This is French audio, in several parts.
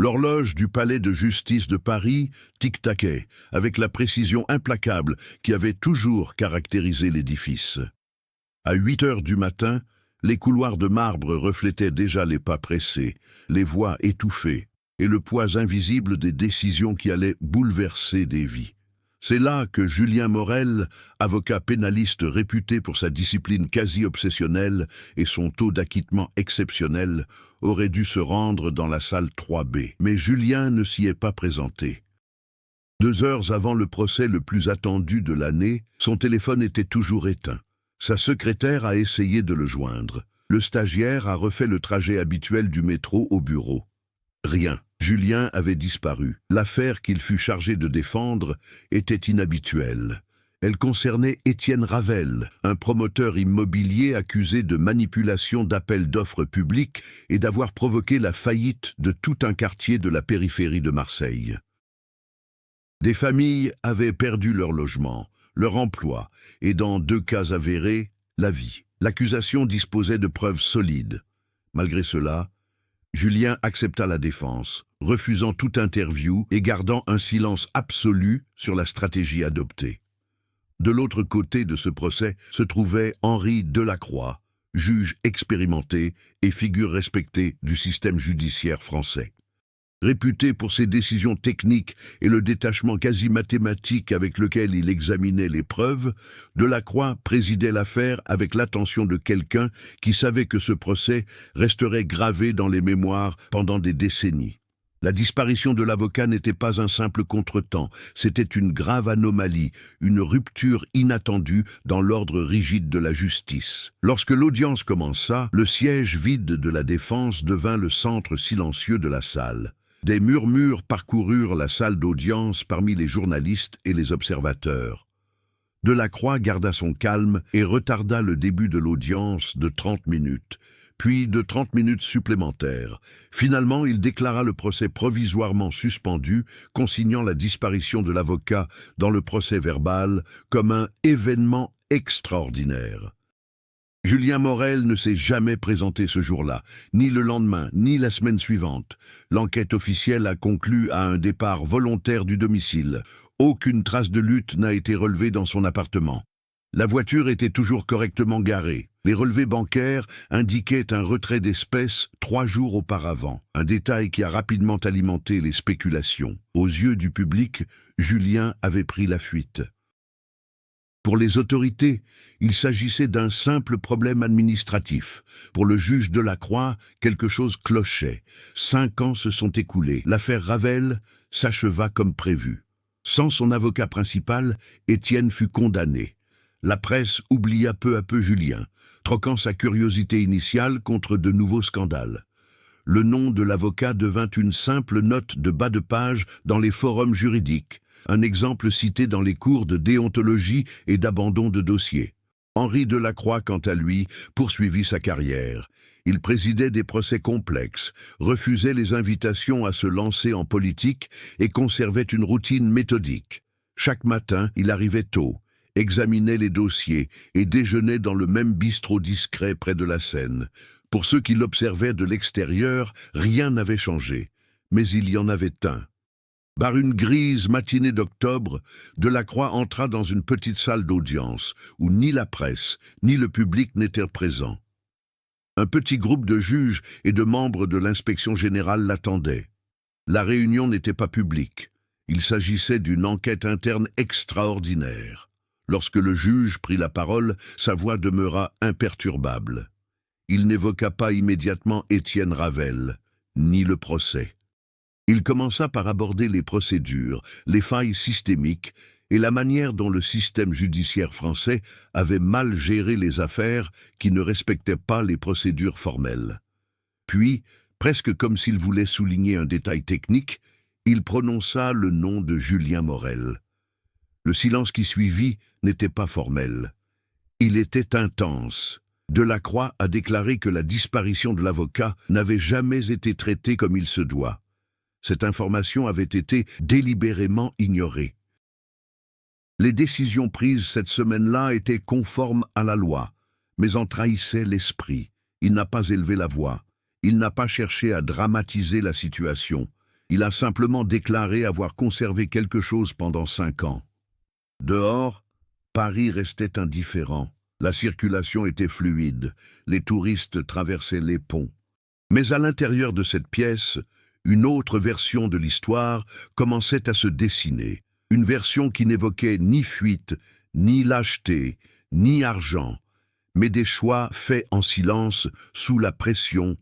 L'horloge du palais de justice de Paris tic-taquait, avec la précision implacable qui avait toujours caractérisé l'édifice. À 8 heures du matin, les couloirs de marbre reflétaient déjà les pas pressés, les voix étouffées, et le poids invisible des décisions qui allaient bouleverser des vies. C'est là que Julien Morel, avocat pénaliste réputé pour sa discipline quasi obsessionnelle et son taux d'acquittement exceptionnel, aurait dû se rendre dans la salle 3B. Mais Julien ne s'y est pas présenté. 2 heures avant le procès le plus attendu de l'année, son téléphone était toujours éteint. Sa secrétaire a essayé de le joindre. Le stagiaire a refait le trajet habituel du métro au bureau. Rien. Julien avait disparu. L'affaire qu'il fut chargé de défendre était inhabituelle. Elle concernait Étienne Ravel, un promoteur immobilier accusé de manipulation d'appels d'offres publics et d'avoir provoqué la faillite de tout un quartier de la périphérie de Marseille. Des familles avaient perdu leur logement, leur emploi et, dans 2 cas avérés, la vie. L'accusation disposait de preuves solides. Malgré cela, Julien accepta la défense, refusant toute interview et gardant un silence absolu sur la stratégie adoptée. De l'autre côté de ce procès se trouvait Henri Delacroix, juge expérimenté et figure respectée du système judiciaire français. Réputé pour ses décisions techniques et le détachement quasi mathématique avec lequel il examinait les preuves, Delacroix présidait l'affaire avec l'attention de quelqu'un qui savait que ce procès resterait gravé dans les mémoires pendant des décennies. La disparition de l'avocat n'était pas un simple contretemps, c'était une grave anomalie, une rupture inattendue dans l'ordre rigide de la justice. Lorsque l'audience commença, le siège vide de la défense devint le centre silencieux de la salle. Des murmures parcoururent la salle d'audience parmi les journalistes et les observateurs. Delacroix garda son calme et retarda le début de l'audience de 30 minutes, puis de 30 minutes supplémentaires. Finalement, il déclara le procès provisoirement suspendu, consignant la disparition de l'avocat dans le procès verbal comme un événement extraordinaire. Julien Morel ne s'est jamais présenté ce jour-là, ni le lendemain, ni la semaine suivante. L'enquête officielle a conclu à un départ volontaire du domicile. Aucune trace de lutte n'a été relevée dans son appartement. La voiture était toujours correctement garée. Les relevés bancaires indiquaient un retrait d'espèces 3 jours auparavant, un détail qui a rapidement alimenté les spéculations. Aux yeux du public, Julien avait pris la fuite. Pour les autorités, il s'agissait d'un simple problème administratif. Pour le juge Delacroix, quelque chose clochait. 5 ans se sont écoulés. L'affaire Ravel s'acheva comme prévu. Sans son avocat principal, Étienne fut condamné. La presse oublia peu à peu Julien, troquant sa curiosité initiale contre de nouveaux scandales. Le nom de l'avocat devint une simple note de bas de page dans les forums juridiques, un exemple cité dans les cours de déontologie et d'abandon de dossiers. Henri Delacroix, quant à lui, poursuivit sa carrière. Il présidait des procès complexes, refusait les invitations à se lancer en politique et conservait une routine méthodique. Chaque matin, il arrivait tôt, examinait les dossiers et déjeunait dans le même bistrot discret près de la Seine. Pour ceux qui l'observaient de l'extérieur, rien n'avait changé, mais il y en avait un. Par une grise matinée d'octobre, Delacroix entra dans une petite salle d'audience où ni la presse ni le public n'étaient présents. Un petit groupe de juges et de membres de l'inspection générale l'attendait. La réunion n'était pas publique. Il s'agissait d'une enquête interne extraordinaire. Lorsque le juge prit la parole, sa voix demeura imperturbable. Il n'évoqua pas immédiatement Étienne Ravel, ni le procès. Il commença par aborder les procédures, les failles systémiques et la manière dont le système judiciaire français avait mal géré les affaires qui ne respectaient pas les procédures formelles. Puis, presque comme s'il voulait souligner un détail technique, il prononça le nom de Julien Morel. Le silence qui suivit n'était pas formel. Il était intense. Delacroix a déclaré que la disparition de l'avocat n'avait jamais été traitée comme il se doit. Cette information avait été délibérément ignorée. Les décisions prises cette semaine-là étaient conformes à la loi, mais en trahissaient l'esprit. Il n'a pas élevé la voix. Il n'a pas cherché à dramatiser la situation. Il a simplement déclaré avoir conservé quelque chose pendant 5 ans. Dehors, Paris restait indifférent. La circulation était fluide, les touristes traversaient les ponts. Mais à l'intérieur de cette pièce, une autre version de l'histoire commençait à se dessiner. Une version qui n'évoquait ni fuite, ni lâcheté, ni argent, mais des choix faits en silence, sous la pression,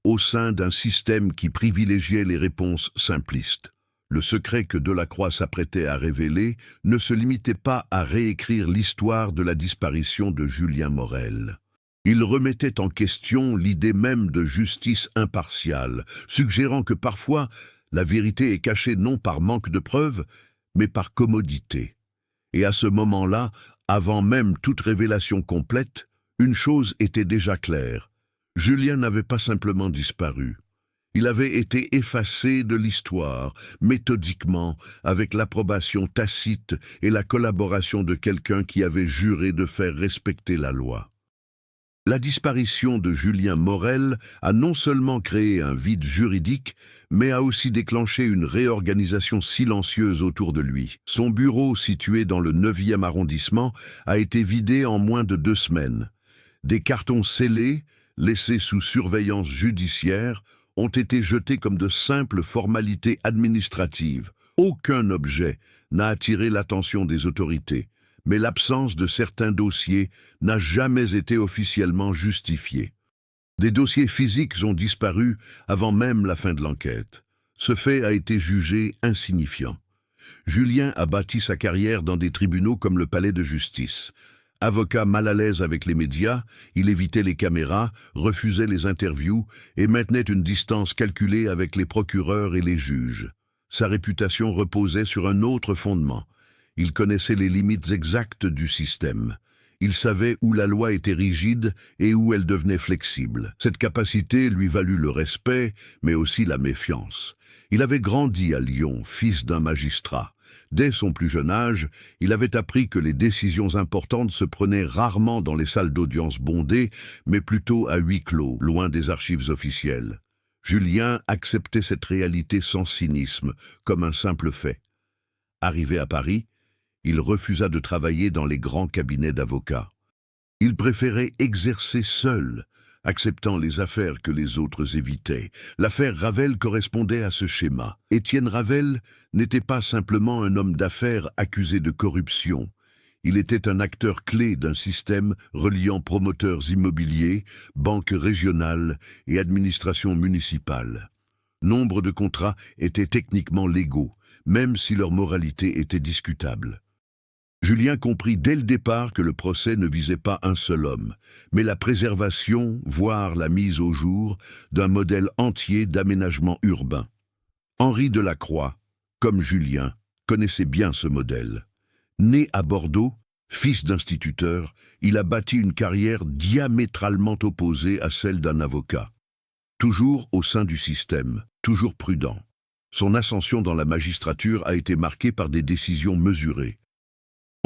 au sein d'un système qui privilégiait les réponses simplistes. Le secret que Delacroix s'apprêtait à révéler ne se limitait pas à réécrire l'histoire de la disparition de Julien Morel. Il remettait en question l'idée même de justice impartiale, suggérant que parfois la vérité est cachée non par manque de preuves, mais par commodité. Et à ce moment-là, avant même toute révélation complète, une chose était déjà claire. Julien n'avait pas simplement disparu. Il avait été effacé de l'histoire, méthodiquement, avec l'approbation tacite et la collaboration de quelqu'un qui avait juré de faire respecter la loi. La disparition de Julien Morel a non seulement créé un vide juridique, mais a aussi déclenché une réorganisation silencieuse autour de lui. Son bureau, situé dans le 9e arrondissement, a été vidé en moins de 2 semaines. Des cartons scellés, laissés sous surveillance judiciaire, ont été jetés comme de simples formalités administratives. Aucun objet n'a attiré l'attention des autorités, mais l'absence de certains dossiers n'a jamais été officiellement justifiée. Des dossiers physiques ont disparu avant même la fin de l'enquête. Ce fait a été jugé insignifiant. Julien a bâti sa carrière dans des tribunaux comme le palais de justice. Avocat mal à l'aise avec les médias, il évitait les caméras, refusait les interviews et maintenait une distance calculée avec les procureurs et les juges. Sa réputation reposait sur un autre fondement. Il connaissait les limites exactes du système. Il savait où la loi était rigide et où elle devenait flexible. Cette capacité lui valut le respect, mais aussi la méfiance. Il avait grandi à Lyon, fils d'un magistrat. Dès son plus jeune âge, il avait appris que les décisions importantes se prenaient rarement dans les salles d'audience bondées, mais plutôt à huis clos, loin des archives officielles. Julien acceptait cette réalité sans cynisme, comme un simple fait. Arrivé à Paris, il refusa de travailler dans les grands cabinets d'avocats. Il préférait exercer seul, acceptant les affaires que les autres évitaient. L'affaire Ravel correspondait à ce schéma. Étienne Ravel n'était pas simplement un homme d'affaires accusé de corruption. Il était un acteur clé d'un système reliant promoteurs immobiliers, banques régionales et administrations municipales. Nombre de contrats étaient techniquement légaux, même si leur moralité était discutable. Julien comprit dès le départ que le procès ne visait pas un seul homme, mais la préservation, voire la mise au jour, d'un modèle entier d'aménagement urbain. Henri Delacroix, comme Julien, connaissait bien ce modèle. Né à Bordeaux, fils d'instituteur, il a bâti une carrière diamétralement opposée à celle d'un avocat. Toujours au sein du système, toujours prudent. Son ascension dans la magistrature a été marquée par des décisions mesurées.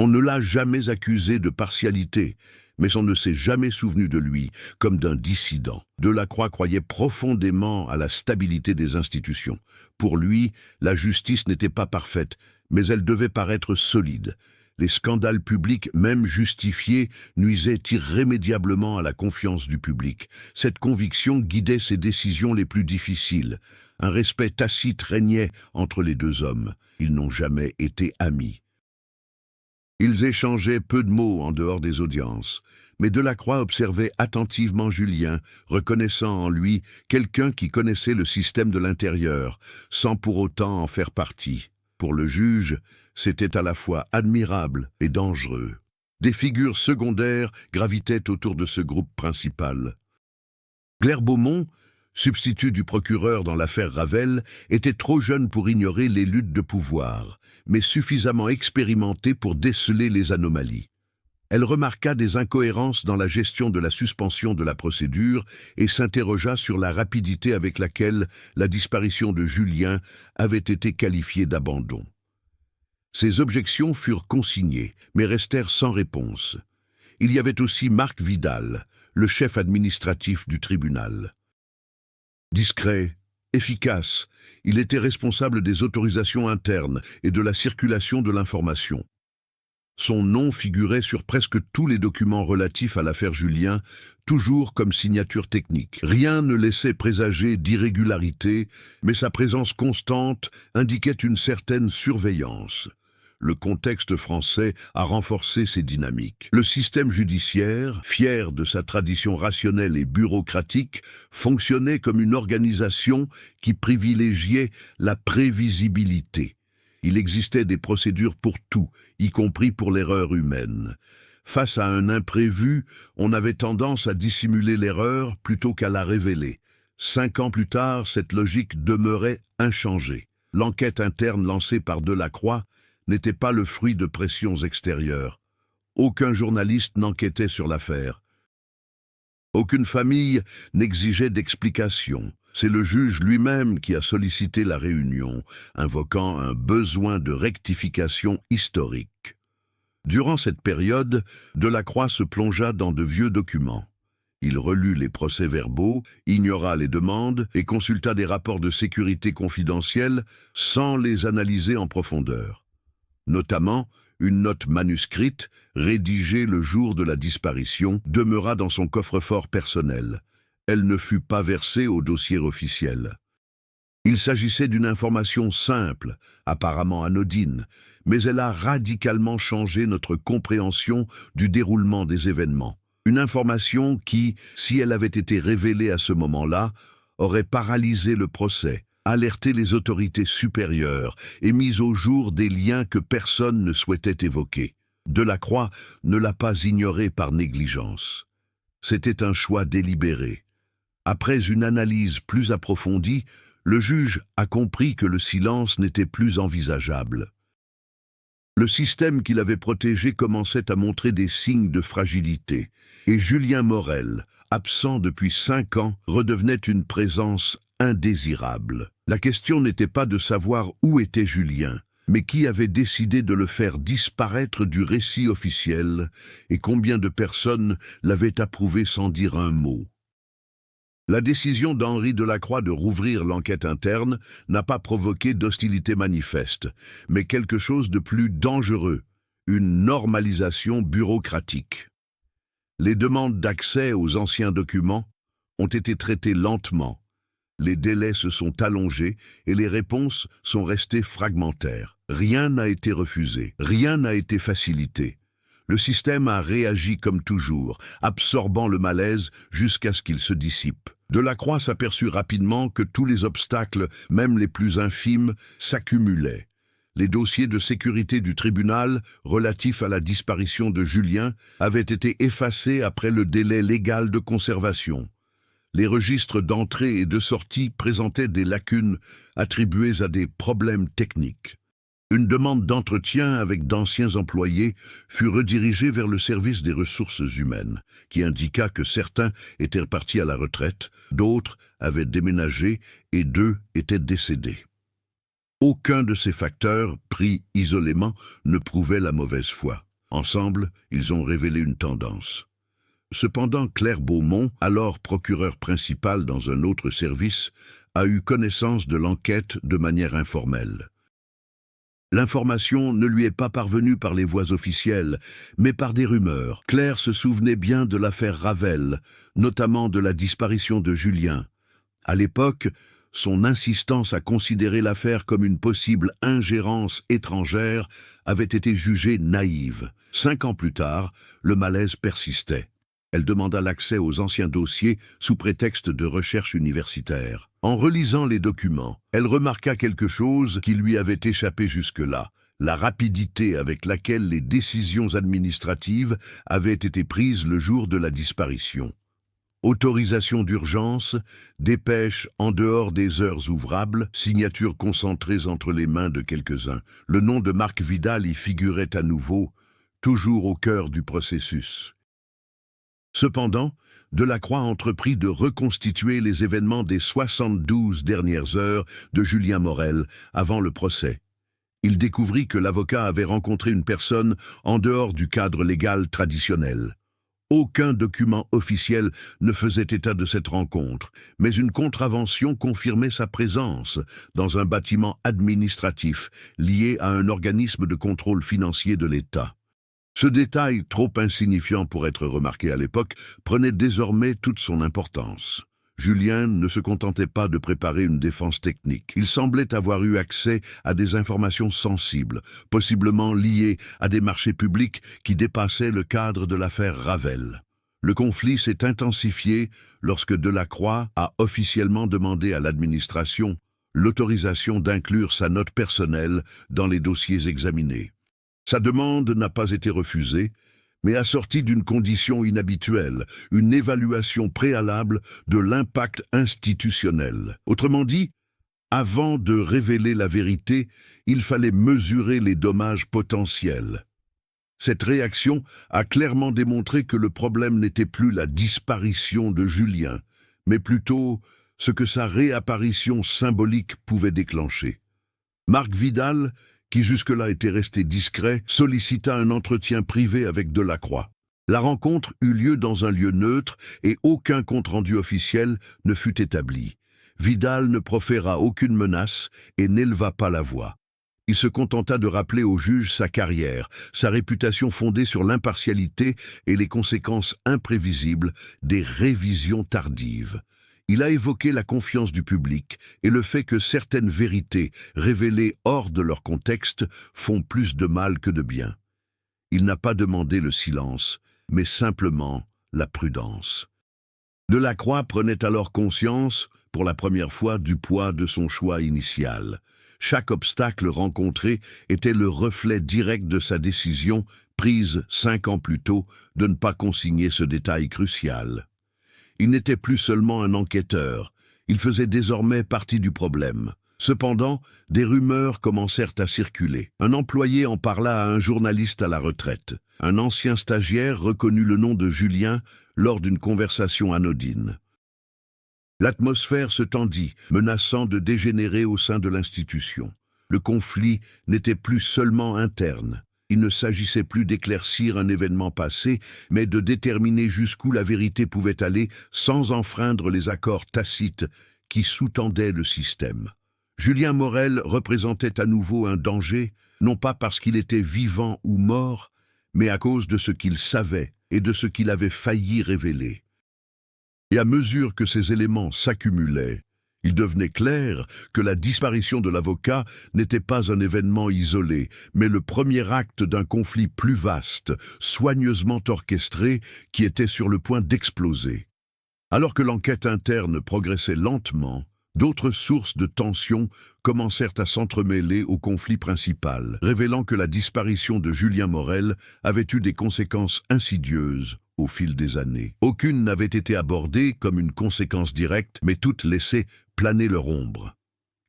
On ne l'a jamais accusé de partialité, mais on ne s'est jamais souvenu de lui comme d'un dissident. Delacroix croyait profondément à la stabilité des institutions. Pour lui, la justice n'était pas parfaite, mais elle devait paraître solide. Les scandales publics, même justifiés, nuisaient irrémédiablement à la confiance du public. Cette conviction guidait ses décisions les plus difficiles. Un respect tacite régnait entre les deux hommes. Ils n'ont jamais été amis. Ils échangeaient peu de mots en dehors des audiences, mais Delacroix observait attentivement Julien, reconnaissant en lui quelqu'un qui connaissait le système de l'intérieur, sans pour autant en faire partie. Pour le juge, c'était à la fois admirable et dangereux. Des figures secondaires gravitaient autour de ce groupe principal. Claire Beaumont, substitut du procureur dans l'affaire Ravel, était trop jeune pour ignorer les luttes de pouvoir, mais suffisamment expérimentée pour déceler les anomalies. Elle remarqua des incohérences dans la gestion de la suspension de la procédure et s'interrogea sur la rapidité avec laquelle la disparition de Julien avait été qualifiée d'abandon. Ces objections furent consignées, mais restèrent sans réponse. Il y avait aussi Marc Vidal, le chef administratif du tribunal. Discret, Efficace, il était responsable des autorisations internes et de la circulation de l'information. Son nom figurait sur presque tous les documents relatifs à l'affaire Julien, toujours comme signature technique. Rien ne laissait présager d'irrégularité, mais sa présence constante indiquait une certaine surveillance. Le contexte français a renforcé ces dynamiques. Le système judiciaire, fier de sa tradition rationnelle et bureaucratique, fonctionnait comme une organisation qui privilégiait la prévisibilité. Il existait des procédures pour tout, y compris pour l'erreur humaine. Face à un imprévu, on avait tendance à dissimuler l'erreur plutôt qu'à la révéler. 5 ans plus tard, cette logique demeurait inchangée. L'enquête interne lancée par Delacroix n'était pas le fruit de pressions extérieures. Aucun journaliste n'enquêtait sur l'affaire. Aucune famille n'exigeait d'explications. C'est le juge lui-même qui a sollicité la réunion, invoquant un besoin de rectification historique. Durant cette période, Delacroix se plongea dans de vieux documents. Il relut les procès-verbaux, ignora les demandes et consulta des rapports de sécurité confidentiels sans les analyser en profondeur. Notamment, une note manuscrite, rédigée le jour de la disparition, demeura dans son coffre-fort personnel. Elle ne fut pas versée au dossier officiel. Il s'agissait d'une information simple, apparemment anodine, mais elle a radicalement changé notre compréhension du déroulement des événements. Une information qui, si elle avait été révélée à ce moment-là, aurait paralysé le procès, alerté les autorités supérieures et mis au jour des liens que personne ne souhaitait évoquer. Delacroix ne l'a pas ignoré par négligence. C'était un choix délibéré. Après une analyse plus approfondie, le juge a compris que le silence n'était plus envisageable. Le système qu'il avait protégé commençait à montrer des signes de fragilité, et Julien Morel, absent depuis 5 ans, redevenait une présence indésirable. La question n'était pas de savoir où était Julien, mais qui avait décidé de le faire disparaître du récit officiel, et combien de personnes l'avaient approuvé sans dire un mot. La décision d'Henri Delacroix de rouvrir l'enquête interne n'a pas provoqué d'hostilité manifeste, mais quelque chose de plus dangereux, une normalisation bureaucratique. Les demandes d'accès aux anciens documents ont été traitées lentement, les délais se sont allongés et les réponses sont restées fragmentaires. Rien n'a été refusé, rien n'a été facilité. Le système a réagi comme toujours, absorbant le malaise jusqu'à ce qu'il se dissipe. Delacroix s'aperçut rapidement que tous les obstacles, même les plus infimes, s'accumulaient. Les dossiers de sécurité du tribunal relatifs à la disparition de Julien avaient été effacés après le délai légal de conservation. Les registres d'entrée et de sortie présentaient des lacunes attribuées à des problèmes techniques. Une demande d'entretien avec d'anciens employés fut redirigée vers le service des ressources humaines, qui indiqua que certains étaient repartis à la retraite, d'autres avaient déménagé et 2 étaient décédés. Aucun de ces facteurs, pris isolément, ne prouvait la mauvaise foi. Ensemble, ils ont révélé une tendance. Cependant, Claire Beaumont, alors procureur principal dans un autre service, a eu connaissance de l'enquête de manière informelle. L'information ne lui est pas parvenue par les voies officielles, mais par des rumeurs. Claire se souvenait bien de l'affaire Ravel, notamment de la disparition de Julien. À l'époque, son insistance à considérer l'affaire comme une possible ingérence étrangère avait été jugée naïve. 5 ans plus tard, le malaise persistait. Elle demanda l'accès aux anciens dossiers sous prétexte de recherche universitaire. En relisant les documents, elle remarqua quelque chose qui lui avait échappé jusque-là, la rapidité avec laquelle les décisions administratives avaient été prises le jour de la disparition. Autorisation d'urgence, dépêche en dehors des heures ouvrables, signatures concentrées entre les mains de quelques-uns. Le nom de Marc Vidal y figurait à nouveau, toujours au cœur du processus. Cependant, Delacroix entreprit de reconstituer les événements des 72 dernières heures de Julien Morel avant le procès. Il découvrit que l'avocat avait rencontré une personne en dehors du cadre légal traditionnel. Aucun document officiel ne faisait état de cette rencontre, mais une contravention confirmait sa présence dans un bâtiment administratif lié à un organisme de contrôle financier de l'État. Ce détail, trop insignifiant pour être remarqué à l'époque, prenait désormais toute son importance. Julien ne se contentait pas de préparer une défense technique. Il semblait avoir eu accès à des informations sensibles, possiblement liées à des marchés publics qui dépassaient le cadre de l'affaire Ravel. Le conflit s'est intensifié lorsque Delacroix a officiellement demandé à l'administration l'autorisation d'inclure sa note personnelle dans les dossiers examinés. Sa demande n'a pas été refusée, mais assortie d'une condition inhabituelle, une évaluation préalable de l'impact institutionnel. Autrement dit, avant de révéler la vérité, il fallait mesurer les dommages potentiels. Cette réaction a clairement démontré que le problème n'était plus la disparition de Julien, mais plutôt ce que sa réapparition symbolique pouvait déclencher. Marc Vidal, qui jusque-là était resté discret, sollicita un entretien privé avec Delacroix. La rencontre eut lieu dans un lieu neutre et aucun compte-rendu officiel ne fut établi. Vidal ne proféra aucune menace et n'éleva pas la voix. Il se contenta de rappeler au juge sa carrière, sa réputation fondée sur l'impartialité et les conséquences imprévisibles des révisions tardives. Il a évoqué la confiance du public et le fait que certaines vérités révélées hors de leur contexte font plus de mal que de bien. Il n'a pas demandé le silence, mais simplement la prudence. Delacroix prenait alors conscience, pour la première fois, du poids de son choix initial. Chaque obstacle rencontré était le reflet direct de sa décision, prise 5 ans plus tôt, de ne pas consigner ce détail crucial. Il n'était plus seulement un enquêteur, il faisait désormais partie du problème. Cependant, des rumeurs commencèrent à circuler. Un employé en parla à un journaliste à la retraite. Un ancien stagiaire reconnut le nom de Julien lors d'une conversation anodine. L'atmosphère se tendit, menaçant de dégénérer au sein de l'institution. Le conflit n'était plus seulement interne. Il ne s'agissait plus d'éclaircir un événement passé, mais de déterminer jusqu'où la vérité pouvait aller sans enfreindre les accords tacites qui sous-tendaient le système. Julien Morel représentait à nouveau un danger, non pas parce qu'il était vivant ou mort, mais à cause de ce qu'il savait et de ce qu'il avait failli révéler. Et à mesure que ces éléments s'accumulaient, il devenait clair que la disparition de l'avocat n'était pas un événement isolé, mais le premier acte d'un conflit plus vaste, soigneusement orchestré, qui était sur le point d'exploser. Alors que l'enquête interne progressait lentement, d'autres sources de tension commencèrent à s'entremêler au conflit principal, révélant que la disparition de Julien Morel avait eu des conséquences insidieuses au fil des années. Aucune n'avait été abordée comme une conséquence directe, mais toutes laissaient planer leur ombre.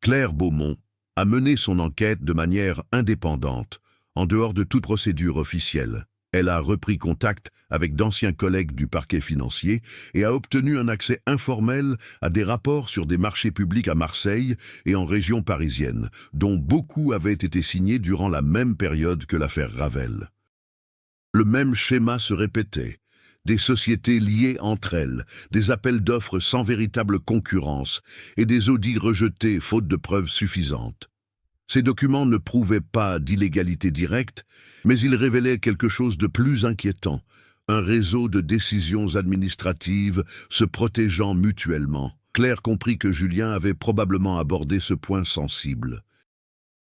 Claire Beaumont a mené son enquête de manière indépendante, en dehors de toute procédure officielle. Elle a repris contact avec d'anciens collègues du parquet financier et a obtenu un accès informel à des rapports sur des marchés publics à Marseille et en région parisienne, dont beaucoup avaient été signés durant la même période que l'affaire Ravel. Le même schéma se répétait. Des sociétés liées entre elles, des appels d'offres sans véritable concurrence et des audits rejetés faute de preuves suffisantes. Ces documents ne prouvaient pas d'illégalité directe, mais ils révélaient quelque chose de plus inquiétant, un réseau de décisions administratives se protégeant mutuellement. Claire comprit que Julien avait probablement abordé ce point sensible.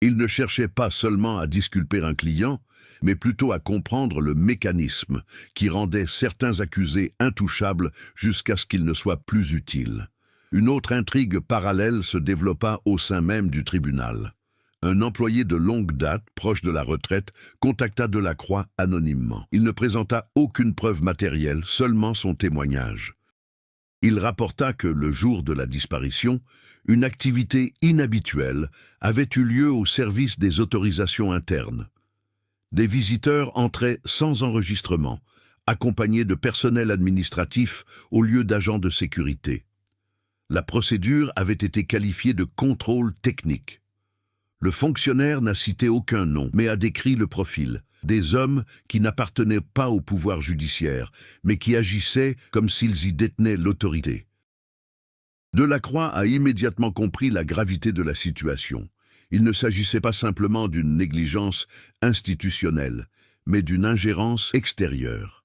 Il ne cherchait pas seulement à disculper un client, mais plutôt à comprendre le mécanisme qui rendait certains accusés intouchables jusqu'à ce qu'ils ne soient plus utiles. Une autre intrigue parallèle se développa au sein même du tribunal. Un employé de longue date, proche de la retraite, contacta Delacroix anonymement. Il ne présenta aucune preuve matérielle, seulement son témoignage. Il rapporta que, le jour de la disparition, une activité inhabituelle avait eu lieu au service des autorisations internes. Des visiteurs entraient sans enregistrement, accompagnés de personnel administratif au lieu d'agents de sécurité. La procédure avait été qualifiée de contrôle technique. Le fonctionnaire n'a cité aucun nom, mais a décrit le profil. Des hommes qui n'appartenaient pas au pouvoir judiciaire, mais qui agissaient comme s'ils y détenaient l'autorité. Delacroix a immédiatement compris la gravité de la situation. Il ne s'agissait pas simplement d'une négligence institutionnelle, mais d'une ingérence extérieure.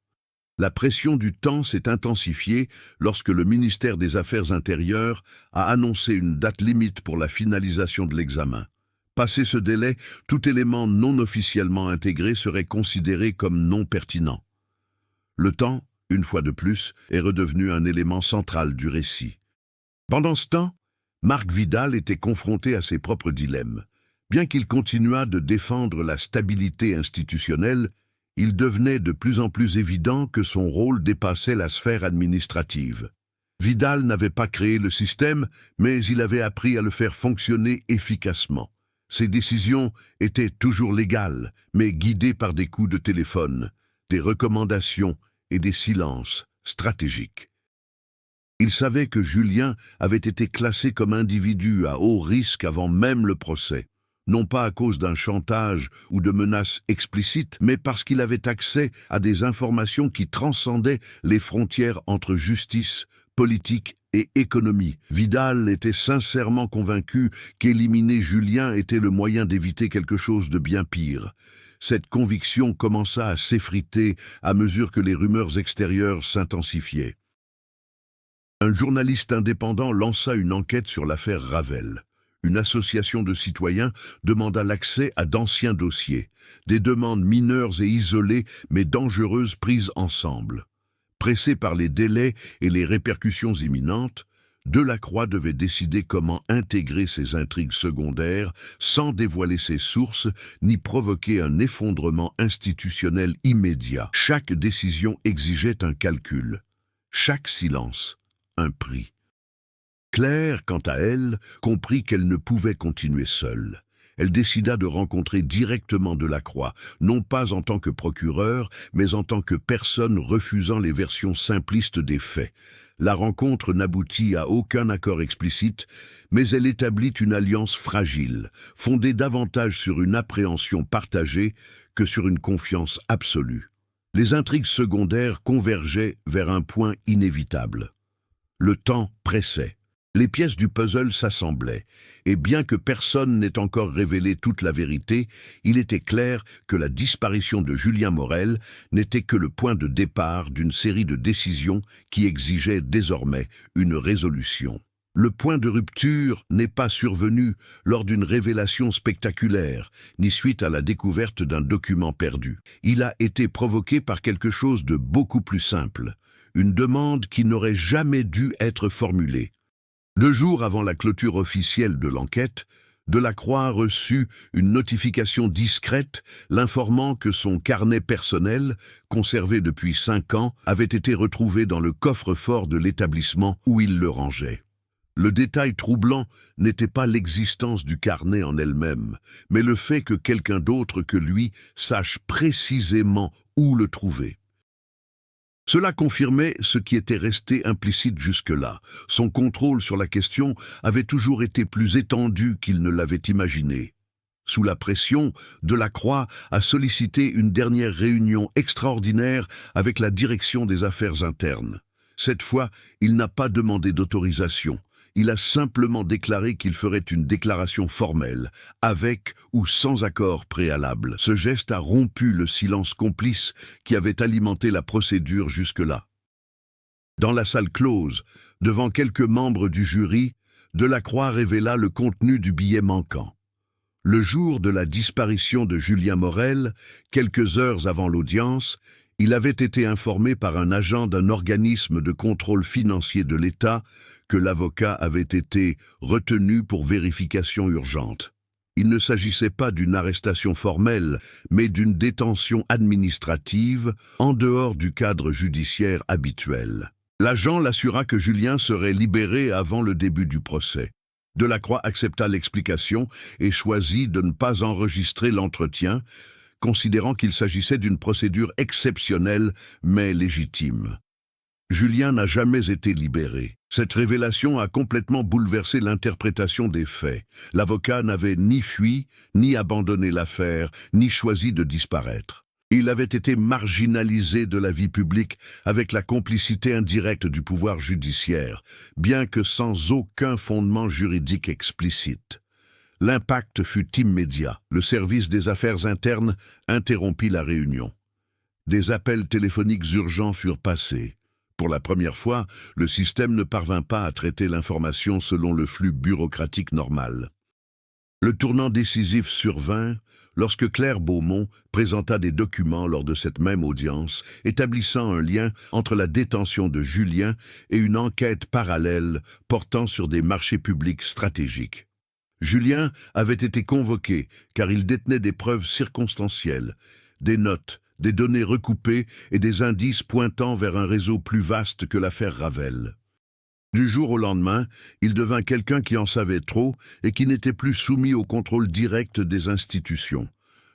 La pression du temps s'est intensifiée lorsque le ministère des Affaires intérieures a annoncé une date limite pour la finalisation de l'examen. Passé ce délai, tout élément non officiellement intégré serait considéré comme non pertinent. Le temps, une fois de plus, est redevenu un élément central du récit. Pendant ce temps, Marc Vidal était confronté à ses propres dilemmes. Bien qu'il continuât de défendre la stabilité institutionnelle, il devenait de plus en plus évident que son rôle dépassait la sphère administrative. Vidal n'avait pas créé le système, mais il avait appris à le faire fonctionner efficacement. Ses décisions étaient toujours légales, mais guidées par des coups de téléphone, des recommandations et des silences stratégiques. Il savait que Julien avait été classé comme individu à haut risque avant même le procès, non pas à cause d'un chantage ou de menaces explicites, mais parce qu'il avait accès à des informations qui transcendaient les frontières entre justice, politique et économie. Vidal était sincèrement convaincu qu'éliminer Julien était le moyen d'éviter quelque chose de bien pire. Cette conviction commença à s'effriter à mesure que les rumeurs extérieures s'intensifiaient. Un journaliste indépendant lança une enquête sur l'affaire Ravel. Une association de citoyens demanda l'accès à d'anciens dossiers, des demandes mineures et isolées mais dangereuses prises ensemble. Pressé par les délais et les répercussions imminentes, Delacroix devait décider comment intégrer ces intrigues secondaires sans dévoiler ses sources ni provoquer un effondrement institutionnel immédiat. Chaque décision exigeait un calcul, chaque silence, un prix. Claire, quant à elle, comprit qu'elle ne pouvait continuer seule. Elle décida de rencontrer directement Delacroix, non pas en tant que procureur, mais en tant que personne refusant les versions simplistes des faits. La rencontre n'aboutit à aucun accord explicite, mais elle établit une alliance fragile, fondée davantage sur une appréhension partagée que sur une confiance absolue. Les intrigues secondaires convergeaient vers un point inévitable. Le temps pressait. Les pièces du puzzle s'assemblaient, et bien que personne n'ait encore révélé toute la vérité, il était clair que la disparition de Julien Morel n'était que le point de départ d'une série de décisions qui exigeaient désormais une résolution. Le point de rupture n'est pas survenu lors d'une révélation spectaculaire, ni suite à la découverte d'un document perdu. Il a été provoqué par quelque chose de beaucoup plus simple, une demande qui n'aurait jamais dû être formulée. 2 jours avant la clôture officielle de l'enquête, Delacroix reçut une notification discrète l'informant que son carnet personnel, conservé depuis 5 ans, avait été retrouvé dans le coffre-fort de l'établissement où il le rangeait. Le détail troublant n'était pas l'existence du carnet en elle-même, mais le fait que quelqu'un d'autre que lui sache précisément où le trouver. Cela confirmait ce qui était resté implicite jusque-là. Son contrôle sur la question avait toujours été plus étendu qu'il ne l'avait imaginé. Sous la pression, Delacroix a sollicité une dernière réunion extraordinaire avec la direction des affaires internes. Cette fois, il n'a pas demandé d'autorisation. Il a simplement déclaré qu'il ferait une déclaration formelle, avec ou sans accord préalable. Ce geste a rompu le silence complice qui avait alimenté la procédure jusque-là. Dans la salle close, devant quelques membres du jury, Delacroix révéla le contenu du billet manquant. Le jour de la disparition de Julien Morel, quelques heures avant l'audience, il avait été informé par un agent d'un organisme de contrôle financier de l'État que l'avocat avait été retenu pour vérification urgente. Il ne s'agissait pas d'une arrestation formelle, mais d'une détention administrative en dehors du cadre judiciaire habituel. L'agent l'assura que Julien serait libéré avant le début du procès. Delacroix accepta l'explication et choisit de ne pas enregistrer l'entretien, considérant qu'il s'agissait d'une procédure exceptionnelle mais légitime. Julien n'a jamais été libéré. Cette révélation a complètement bouleversé l'interprétation des faits. L'avocat n'avait ni fui, ni abandonné l'affaire, ni choisi de disparaître. Il avait été marginalisé de la vie publique avec la complicité indirecte du pouvoir judiciaire, bien que sans aucun fondement juridique explicite. L'impact fut immédiat. Le service des affaires internes interrompit la réunion. Des appels téléphoniques urgents furent passés. Pour la première fois, le système ne parvint pas à traiter l'information selon le flux bureaucratique normal. Le tournant décisif survint lorsque Claire Beaumont présenta des documents lors de cette même audience, établissant un lien entre la détention de Julien et une enquête parallèle portant sur des marchés publics stratégiques. Julien avait été convoqué car il détenait des preuves circonstancielles, des notes, des données recoupées et des indices pointant vers un réseau plus vaste que l'affaire Ravel. Du jour au lendemain, il devint quelqu'un qui en savait trop et qui n'était plus soumis au contrôle direct des institutions.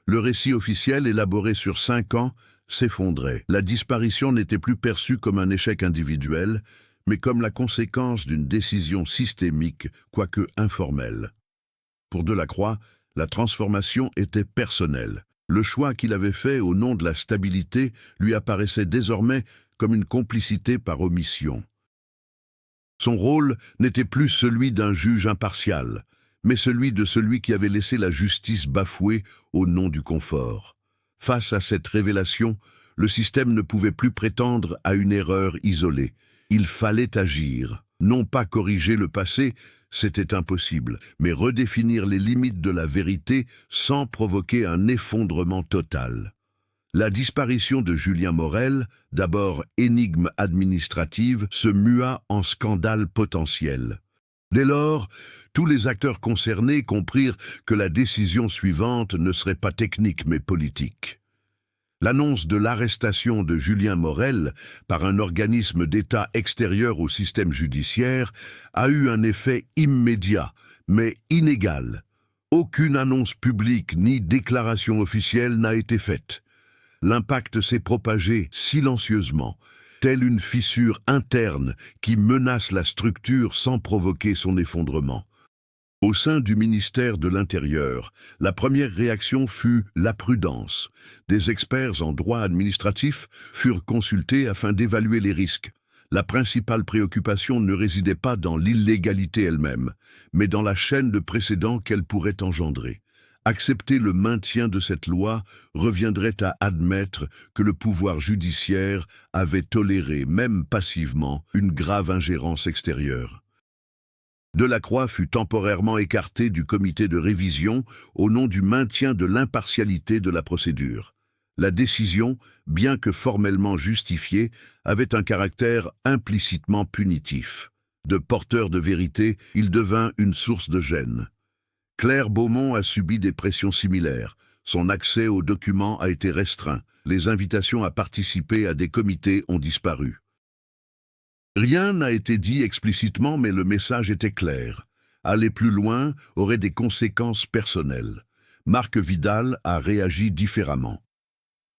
Le récit officiel, élaboré sur 5 ans, s'effondrait. La disparition n'était plus perçue comme un échec individuel, mais comme la conséquence d'une décision systémique, quoique informelle. Pour Delacroix, la transformation était personnelle. Le choix qu'il avait fait au nom de la stabilité lui apparaissait désormais comme une complicité par omission. Son rôle n'était plus celui d'un juge impartial, mais celui qui avait laissé la justice bafouée au nom du confort. Face à cette révélation, le système ne pouvait plus prétendre à une erreur isolée. Il fallait agir. Non pas corriger le passé, c'était impossible, mais redéfinir les limites de la vérité sans provoquer un effondrement total. La disparition de Julien Morel, d'abord énigme administrative, se mua en scandale potentiel. Dès lors, tous les acteurs concernés comprirent que la décision suivante ne serait pas technique mais politique. L'annonce de l'arrestation de Julien Morel par un organisme d'État extérieur au système judiciaire a eu un effet immédiat, mais inégal. Aucune annonce publique ni déclaration officielle n'a été faite. L'impact s'est propagé silencieusement, telle une fissure interne qui menace la structure sans provoquer son effondrement. Au sein du ministère de l'Intérieur, la première réaction fut la prudence. Des experts en droit administratif furent consultés afin d'évaluer les risques. La principale préoccupation ne résidait pas dans l'illégalité elle-même, mais dans la chaîne de précédents qu'elle pourrait engendrer. Accepter le maintien de cette loi reviendrait à admettre que le pouvoir judiciaire avait toléré, même passivement, une grave ingérence extérieure. Delacroix fut temporairement écarté du comité de révision au nom du maintien de l'impartialité de la procédure. La décision, bien que formellement justifiée, avait un caractère implicitement punitif. De porteur de vérité, il devint une source de gêne. Claire Beaumont a subi des pressions similaires. Son accès aux documents a été restreint. Les invitations à participer à des comités ont disparu. Rien n'a été dit explicitement, mais le message était clair. Aller plus loin aurait des conséquences personnelles. Marc Vidal a réagi différemment.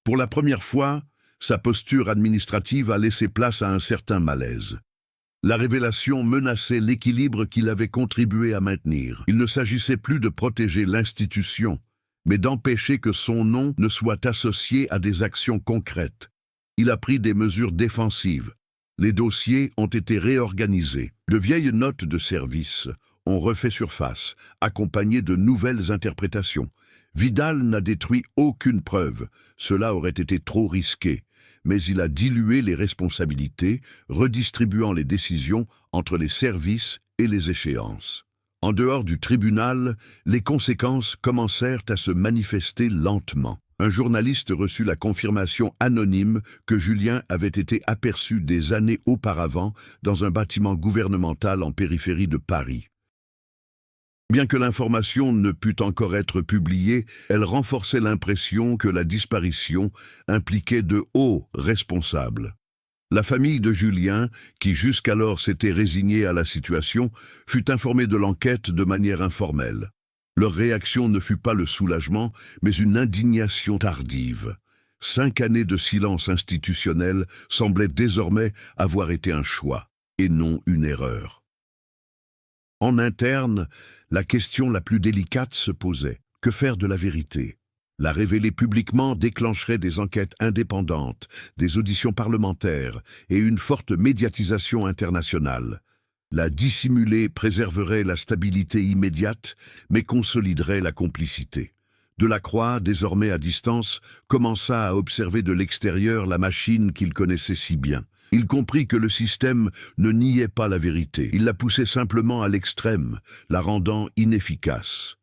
Pour la première fois, sa posture administrative a laissé place à un certain malaise. La révélation menaçait l'équilibre qu'il avait contribué à maintenir. Il ne s'agissait plus de protéger l'institution, mais d'empêcher que son nom ne soit associé à des actions concrètes. Il a pris des mesures défensives. Les dossiers ont été réorganisés. De vieilles notes de service ont refait surface, accompagnées de nouvelles interprétations. Vidal n'a détruit aucune preuve. Cela aurait été trop risqué. Mais il a dilué les responsabilités, redistribuant les décisions entre les services et les échéances. En dehors du tribunal, les conséquences commencèrent à se manifester lentement. Un journaliste reçut la confirmation anonyme que Julien avait été aperçu des années auparavant dans un bâtiment gouvernemental en périphérie de Paris. Bien que l'information ne pût encore être publiée, elle renforçait l'impression que la disparition impliquait de hauts responsables. La famille de Julien, qui jusqu'alors s'était résignée à la situation, fut informée de l'enquête de manière informelle. Leur réaction ne fut pas le soulagement, mais une indignation tardive. 5 années de silence institutionnel semblaient désormais avoir été un choix, et non une erreur. En interne, la question la plus délicate se posait. Que faire de la vérité? La révéler publiquement déclencherait des enquêtes indépendantes, des auditions parlementaires et une forte médiatisation internationale. La dissimuler préserverait la stabilité immédiate, mais consoliderait la complicité. Delacroix, désormais à distance, commença à observer de l'extérieur la machine qu'il connaissait si bien. Il comprit que le système ne niait pas la vérité, il la poussait simplement à l'extrême, la rendant inefficace.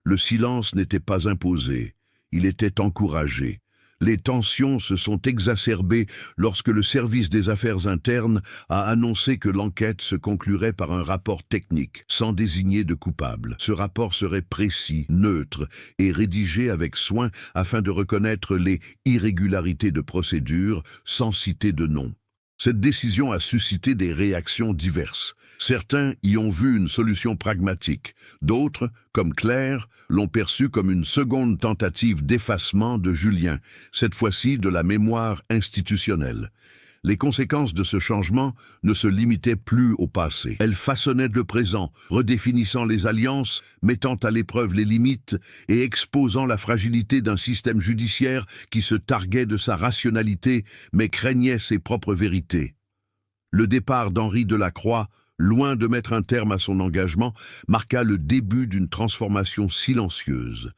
Le silence n'était pas imposé, il était encouragé. Les tensions se sont exacerbées lorsque le service des affaires internes a annoncé que l'enquête se conclurait par un rapport technique, sans désigner de coupable. Ce rapport serait précis, neutre et rédigé avec soin afin de reconnaître les irrégularités de procédure sans citer de nom. Cette décision a suscité des réactions diverses. Certains y ont vu une solution pragmatique. D'autres, comme Claire, l'ont perçue comme une seconde tentative d'effacement de Julien, cette fois-ci de la mémoire institutionnelle. Les conséquences de ce changement ne se limitaient plus au passé. Elles façonnaient le présent, redéfinissant les alliances, mettant à l'épreuve les limites et exposant la fragilité d'un système judiciaire qui se targuait de sa rationalité mais craignait ses propres vérités. Le départ d'Henri Delacroix, loin de mettre un terme à son engagement, marqua le début d'une transformation silencieuse.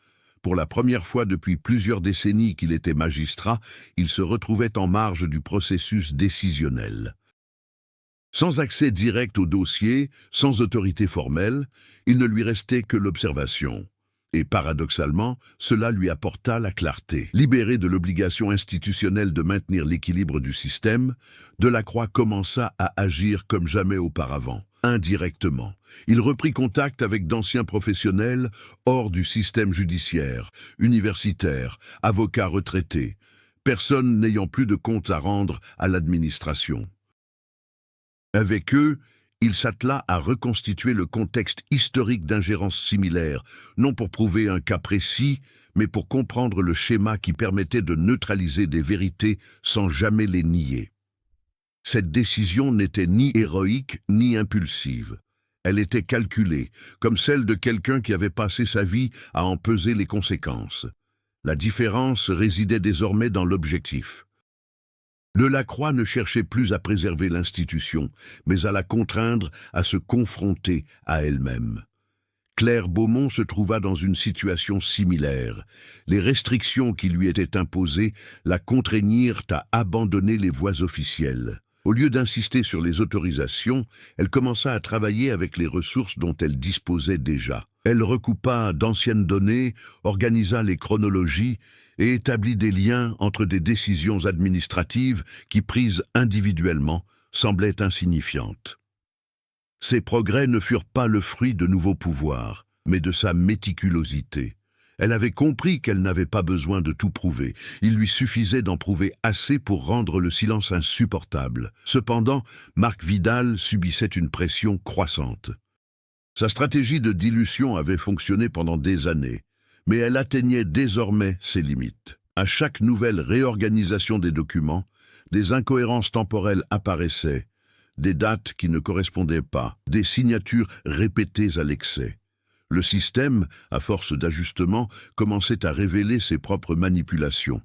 Pour la première fois depuis plusieurs décennies qu'il était magistrat, il se retrouvait en marge du processus décisionnel. Sans accès direct au dossier, sans autorité formelle, il ne lui restait que l'observation. Et paradoxalement, cela lui apporta la clarté. Libéré de l'obligation institutionnelle de maintenir l'équilibre du système, Delacroix commença à agir comme jamais auparavant. Indirectement, il reprit contact avec d'anciens professionnels hors du système judiciaire, universitaires, avocats retraités, personne n'ayant plus de comptes à rendre à l'administration. Avec eux, il s'attela à reconstituer le contexte historique d'ingérences similaires, non pour prouver un cas précis, mais pour comprendre le schéma qui permettait de neutraliser des vérités sans jamais les nier. Cette décision n'était ni héroïque ni impulsive. Elle était calculée, comme celle de quelqu'un qui avait passé sa vie à en peser les conséquences. La différence résidait désormais dans l'objectif. Delacroix ne cherchait plus à préserver l'institution, mais à la contraindre à se confronter à elle-même. Claire Beaumont se trouva dans une situation similaire. Les restrictions qui lui étaient imposées la contraignirent à abandonner les voies officielles. Au lieu d'insister sur les autorisations, elle commença à travailler avec les ressources dont elle disposait déjà. Elle recoupa d'anciennes données, organisa les chronologies et établit des liens entre des décisions administratives qui, prises individuellement, semblaient insignifiantes. Ces progrès ne furent pas le fruit de nouveaux pouvoirs, mais de sa méticulosité. Elle avait compris qu'elle n'avait pas besoin de tout prouver. Il lui suffisait d'en prouver assez pour rendre le silence insupportable. Cependant, Marc Vidal subissait une pression croissante. Sa stratégie de dilution avait fonctionné pendant des années, mais elle atteignait désormais ses limites. À chaque nouvelle réorganisation des documents, des incohérences temporelles apparaissaient, des dates qui ne correspondaient pas, des signatures répétées à l'excès. Le système, à force d'ajustements, commençait à révéler ses propres manipulations.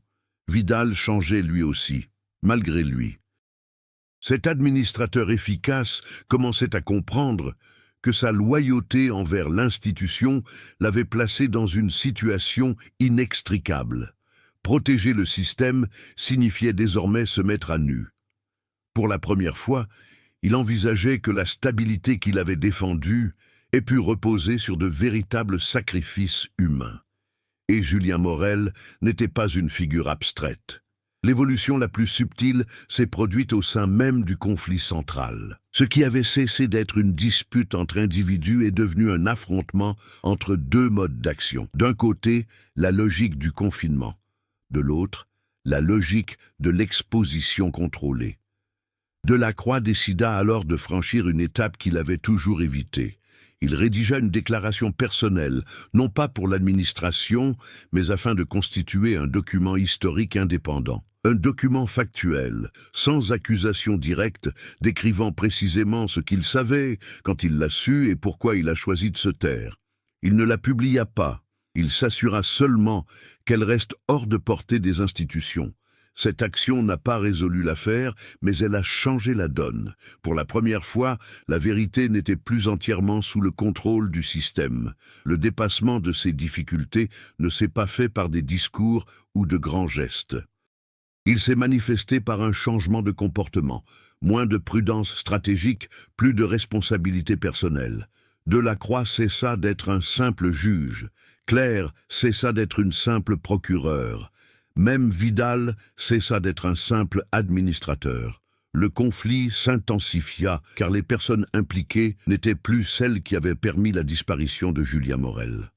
Vidal changeait lui aussi, malgré lui. Cet administrateur efficace commençait à comprendre que sa loyauté envers l'institution l'avait placé dans une situation inextricable. Protéger le système signifiait désormais se mettre à nu. Pour la première fois, il envisageait que la stabilité qu'il avait défendue ait pu reposer sur de véritables sacrifices humains. Et Julien Morel n'était pas une figure abstraite. L'évolution la plus subtile s'est produite au sein même du conflit central. Ce qui avait cessé d'être une dispute entre individus est devenu un affrontement entre deux modes d'action. D'un côté, la logique du confinement. De l'autre, la logique de l'exposition contrôlée. Delacroix décida alors de franchir une étape qu'il avait toujours évitée. Il rédigea une déclaration personnelle, non pas pour l'administration, mais afin de constituer un document historique indépendant. Un document factuel, sans accusation directe, décrivant précisément ce qu'il savait, quand il l'a su et pourquoi il a choisi de se taire. Il ne la publia pas, il s'assura seulement qu'elle reste hors de portée des institutions. Cette action n'a pas résolu l'affaire, mais elle a changé la donne. Pour la première fois, la vérité n'était plus entièrement sous le contrôle du système. Le dépassement de ces difficultés ne s'est pas fait par des discours ou de grands gestes. Il s'est manifesté par un changement de comportement, moins de prudence stratégique, plus de responsabilité personnelle. Delacroix cessa d'être un simple juge, Clair cessa d'être une simple procureure, même Vidal cessa d'être un simple administrateur. Le conflit s'intensifia car les personnes impliquées n'étaient plus celles qui avaient permis la disparition de Julien Morel.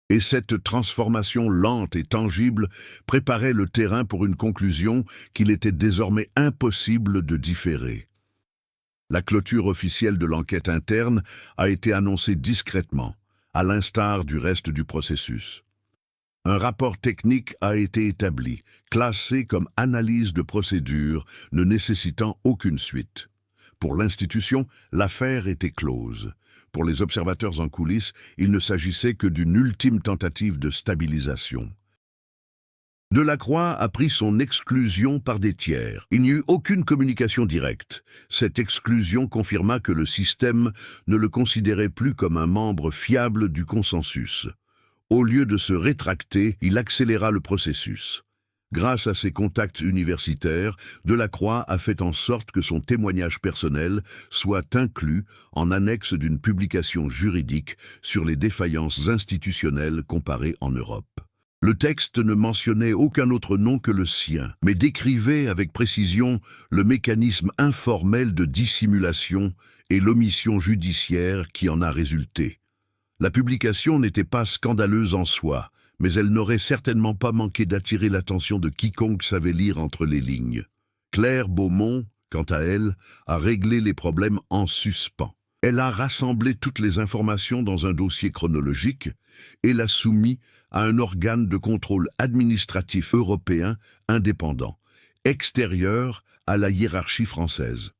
Et cette transformation lente et tangible préparait le terrain pour une conclusion qu'il était désormais impossible de différer. La clôture officielle de l'enquête interne a été annoncée discrètement, à l'instar du reste du processus. Un rapport technique a été établi, classé comme analyse de procédure, ne nécessitant aucune suite. Pour l'institution, l'affaire était close. Pour les observateurs en coulisses, il ne s'agissait que d'une ultime tentative de stabilisation. Delacroix a pris son exclusion par des tiers. Il n'y eut aucune communication directe. Cette exclusion confirma que le système ne le considérait plus comme un membre fiable du consensus. Au lieu de se rétracter, il accéléra le processus. Grâce à ses contacts universitaires, Delacroix a fait en sorte que son témoignage personnel soit inclus en annexe d'une publication juridique sur les défaillances institutionnelles comparées en Europe. Le texte ne mentionnait aucun autre nom que le sien, mais décrivait avec précision le mécanisme informel de dissimulation et l'omission judiciaire qui en a résulté. La publication n'était pas scandaleuse en soi, mais elle n'aurait certainement pas manqué d'attirer l'attention de quiconque savait lire entre les lignes. Claire Beaumont, quant à elle, a réglé les problèmes en suspens. Elle a rassemblé toutes les informations dans un dossier chronologique et l'a soumis à un organe de contrôle administratif européen indépendant, extérieur à la hiérarchie française.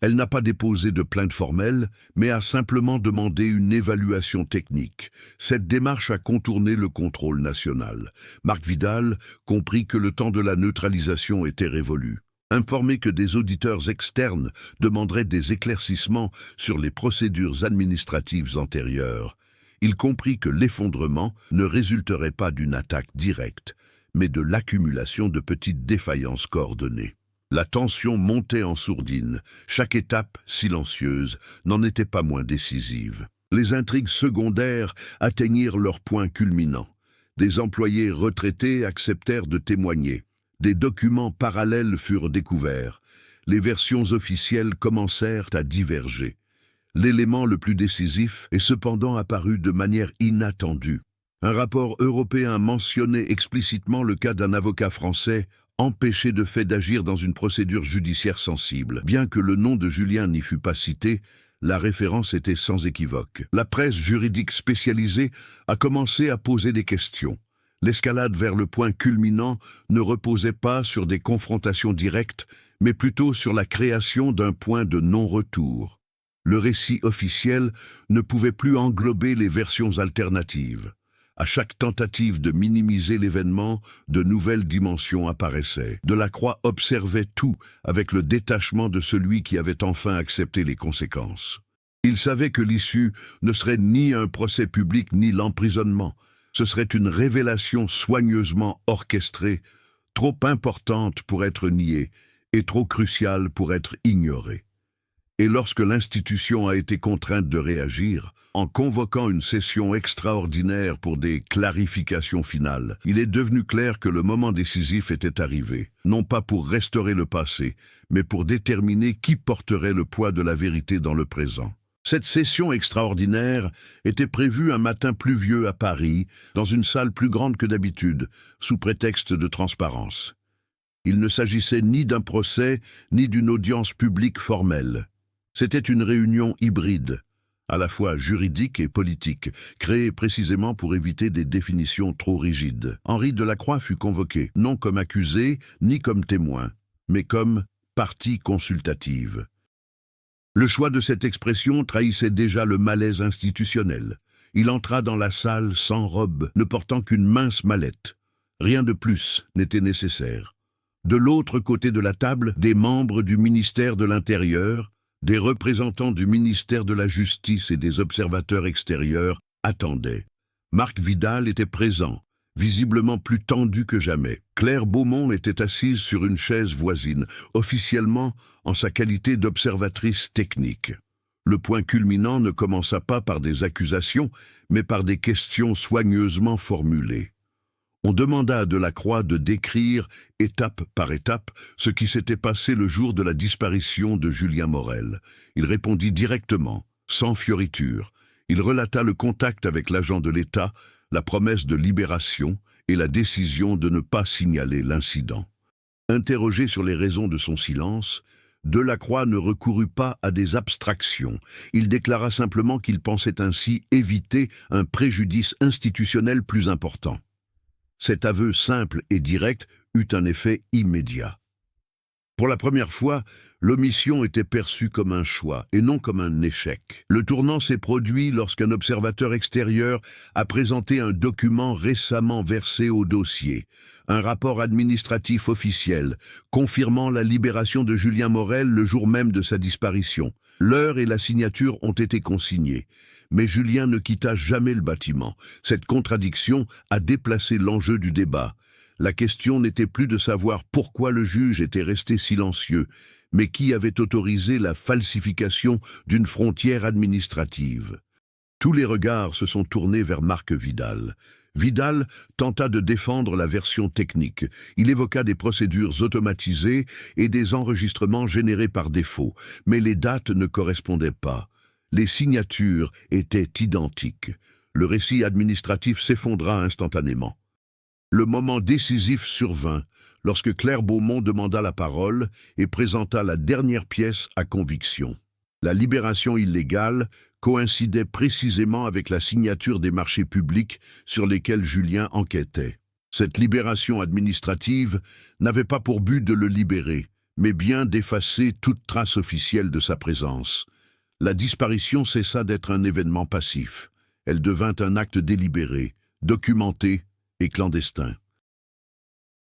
Elle n'a pas déposé de plainte formelle, mais a simplement demandé une évaluation technique. Cette démarche a contourné le contrôle national. Marc Vidal comprit que le temps de la neutralisation était révolu. Informé que des auditeurs externes demanderaient des éclaircissements sur les procédures administratives antérieures, il comprit que l'effondrement ne résulterait pas d'une attaque directe, mais de l'accumulation de petites défaillances coordonnées. La tension montait en sourdine, chaque étape, silencieuse, n'en était pas moins décisive. Les intrigues secondaires atteignirent leur point culminant. Des employés retraités acceptèrent de témoigner. Des documents parallèles furent découverts. Les versions officielles commencèrent à diverger. L'élément le plus décisif est cependant apparu de manière inattendue. Un rapport européen mentionnait explicitement le cas d'un avocat français empêché de fait d'agir dans une procédure judiciaire sensible. Bien que le nom de Julien n'y fût pas cité, la référence était sans équivoque. La presse juridique spécialisée a commencé à poser des questions. L'escalade vers le point culminant ne reposait pas sur des confrontations directes, mais plutôt sur la création d'un point de non-retour. Le récit officiel ne pouvait plus englober les versions alternatives. À chaque tentative de minimiser l'événement, de nouvelles dimensions apparaissaient. Delacroix observait tout avec le détachement de celui qui avait enfin accepté les conséquences. Il savait que l'issue ne serait ni un procès public ni l'emprisonnement. Ce serait une révélation soigneusement orchestrée, trop importante pour être niée et trop cruciale pour être ignorée. Et lorsque l'institution a été contrainte de réagir, en convoquant une session extraordinaire pour des clarifications finales, il est devenu clair que le moment décisif était arrivé, non pas pour restaurer le passé, mais pour déterminer qui porterait le poids de la vérité dans le présent. Cette session extraordinaire était prévue un matin pluvieux à Paris, dans une salle plus grande que d'habitude, sous prétexte de transparence. Il ne s'agissait ni d'un procès, ni d'une audience publique formelle. C'était une réunion hybride. à la fois juridiques et politiques, créées précisément pour éviter des définitions trop rigides. Henri Delacroix fut convoqué, non comme accusé ni comme témoin, mais comme partie consultative. Le choix de cette expression trahissait déjà le malaise institutionnel. Il entra dans la salle sans robe, ne portant qu'une mince mallette. Rien de plus n'était nécessaire. De l'autre côté de la table, des membres du ministère de l'Intérieur, des représentants du ministère de la Justice et des observateurs extérieurs attendaient. Marc Vidal était présent, visiblement plus tendu que jamais. Claire Beaumont était assise sur une chaise voisine, officiellement en sa qualité d'observatrice technique. Le point culminant ne commença pas par des accusations, mais par des questions soigneusement formulées. On demanda à Delacroix de décrire, étape par étape, ce qui s'était passé le jour de la disparition de Julien Morel. Il répondit directement, sans fioriture. Il relata le contact avec l'agent de l'État, la promesse de libération et la décision de ne pas signaler l'incident. Interrogé sur les raisons de son silence, Delacroix ne recourut pas à des abstractions. Il déclara simplement qu'il pensait ainsi éviter un préjudice institutionnel plus important. Cet aveu simple et direct eut un effet immédiat. Pour la première fois, l'omission était perçue comme un choix et non comme un échec. Le tournant s'est produit lorsqu'un observateur extérieur a présenté un document récemment versé au dossier, un rapport administratif officiel, confirmant la libération de Julien Morel le jour même de sa disparition. L'heure et la signature ont été consignées. Mais Julien ne quitta jamais le bâtiment. Cette contradiction a déplacé l'enjeu du débat. La question n'était plus de savoir pourquoi le juge était resté silencieux, mais qui avait autorisé la falsification d'une frontière administrative. Tous les regards se sont tournés vers Marc Vidal. Vidal tenta de défendre la version technique. Il évoqua des procédures automatisées et des enregistrements générés par défaut, mais les dates ne correspondaient pas. Les signatures étaient identiques. Le récit administratif s'effondra instantanément. Le moment décisif survint lorsque Claire Beaumont demanda la parole et présenta la dernière pièce à conviction. La libération illégale coïncidait précisément avec la signature des marchés publics sur lesquels Julien enquêtait. Cette libération administrative n'avait pas pour but de le libérer, mais bien d'effacer toute trace officielle de sa présence. La disparition cessa d'être un événement passif. Elle devint un acte délibéré, documenté et clandestin.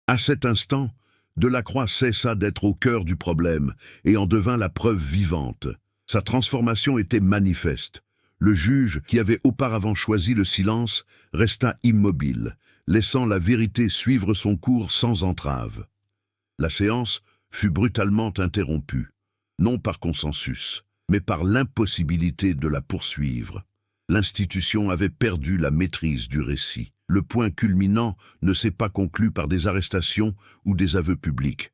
À cet instant, Delacroix cessa d'être au cœur du problème et en devint la preuve vivante. Sa transformation était manifeste. Le juge, qui avait auparavant choisi le silence, resta immobile, laissant la vérité suivre son cours sans entrave. La séance fut brutalement interrompue, non par consensus, mais par l'impossibilité de la poursuivre. L'institution avait perdu la maîtrise du récit. Le point culminant ne s'est pas conclu par des arrestations ou des aveux publics.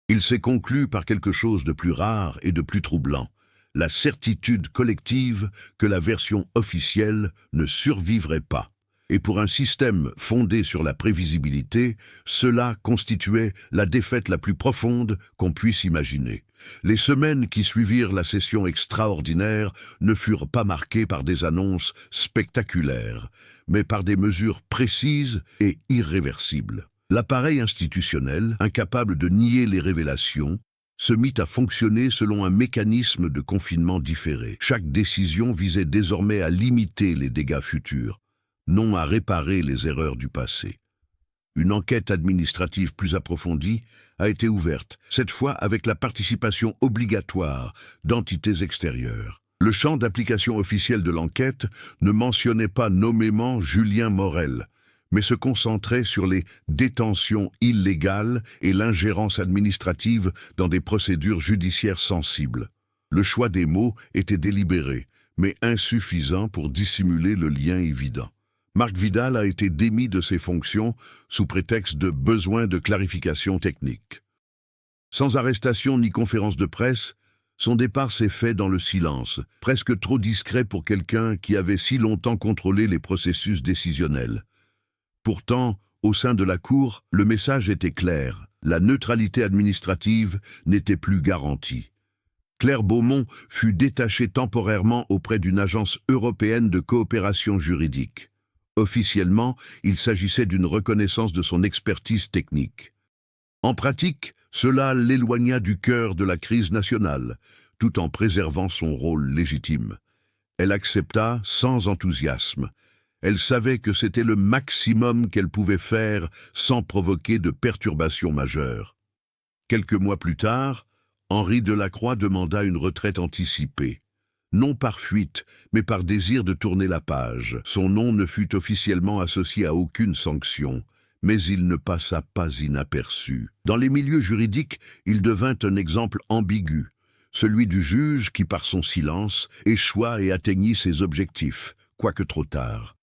Il s'est conclu par quelque chose de plus rare et de plus troublant, la certitude collective que la version officielle ne survivrait pas. Et pour un système fondé sur la prévisibilité, cela constituait la défaite la plus profonde qu'on puisse imaginer. Les semaines qui suivirent la session extraordinaire ne furent pas marquées par des annonces spectaculaires, mais par des mesures précises et irréversibles. L'appareil institutionnel, incapable de nier les révélations, se mit à fonctionner selon un mécanisme de confinement différé. Chaque décision visait désormais à limiter les dégâts futurs, non à réparer les erreurs du passé. Une enquête administrative plus approfondie a été ouverte, cette fois avec la participation obligatoire d'entités extérieures. Le champ d'application officiel de l'enquête ne mentionnait pas nommément Julien Morel, mais se concentrait sur les détentions illégales et l'ingérence administrative dans des procédures judiciaires sensibles. Le choix des mots était délibéré, mais insuffisant pour dissimuler le lien évident. Marc Vidal a été démis de ses fonctions sous prétexte de besoin de clarification technique. Sans arrestation ni conférence de presse, son départ s'est fait dans le silence, presque trop discret pour quelqu'un qui avait si longtemps contrôlé les processus décisionnels. Pourtant, au sein de la Cour, le message était clair, la neutralité administrative n'était plus garantie. Claire Beaumont fut détachée temporairement auprès d'une agence européenne de coopération juridique. Officiellement, il s'agissait d'une reconnaissance de son expertise technique. En pratique, cela l'éloigna du cœur de la crise nationale, tout en préservant son rôle légitime. Elle accepta sans enthousiasme. Elle savait que c'était le maximum qu'elle pouvait faire sans provoquer de perturbations majeures. Quelques mois plus tard, Henri Delacroix demanda une retraite anticipée. Non par fuite, mais par désir de tourner la page. Son nom ne fut officiellement associé à aucune sanction, mais il ne passa pas inaperçu. Dans les milieux juridiques, il devint un exemple ambigu, celui du juge qui, par son silence, échoua et atteignit ses objectifs, quoique trop tard.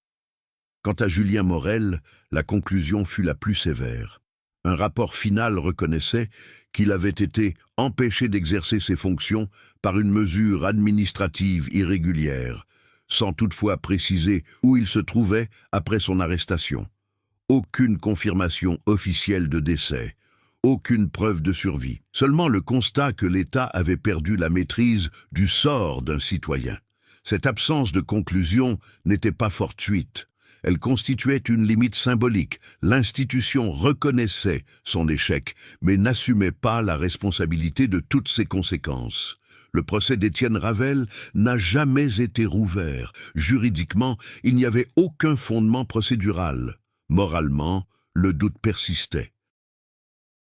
Quant à Julien Morel, la conclusion fut la plus sévère. Un rapport final reconnaissait qu'il avait été empêché d'exercer ses fonctions par une mesure administrative irrégulière, sans toutefois préciser où il se trouvait après son arrestation. Aucune confirmation officielle de décès, aucune preuve de survie. Seulement le constat que l'État avait perdu la maîtrise du sort d'un citoyen. Cette absence de conclusion n'était pas fortuite. Elle constituait une limite symbolique. L'institution reconnaissait son échec, mais n'assumait pas la responsabilité de toutes ses conséquences. Le procès d'Étienne Ravel n'a jamais été rouvert. Juridiquement, il n'y avait aucun fondement procédural. Moralement, le doute persistait.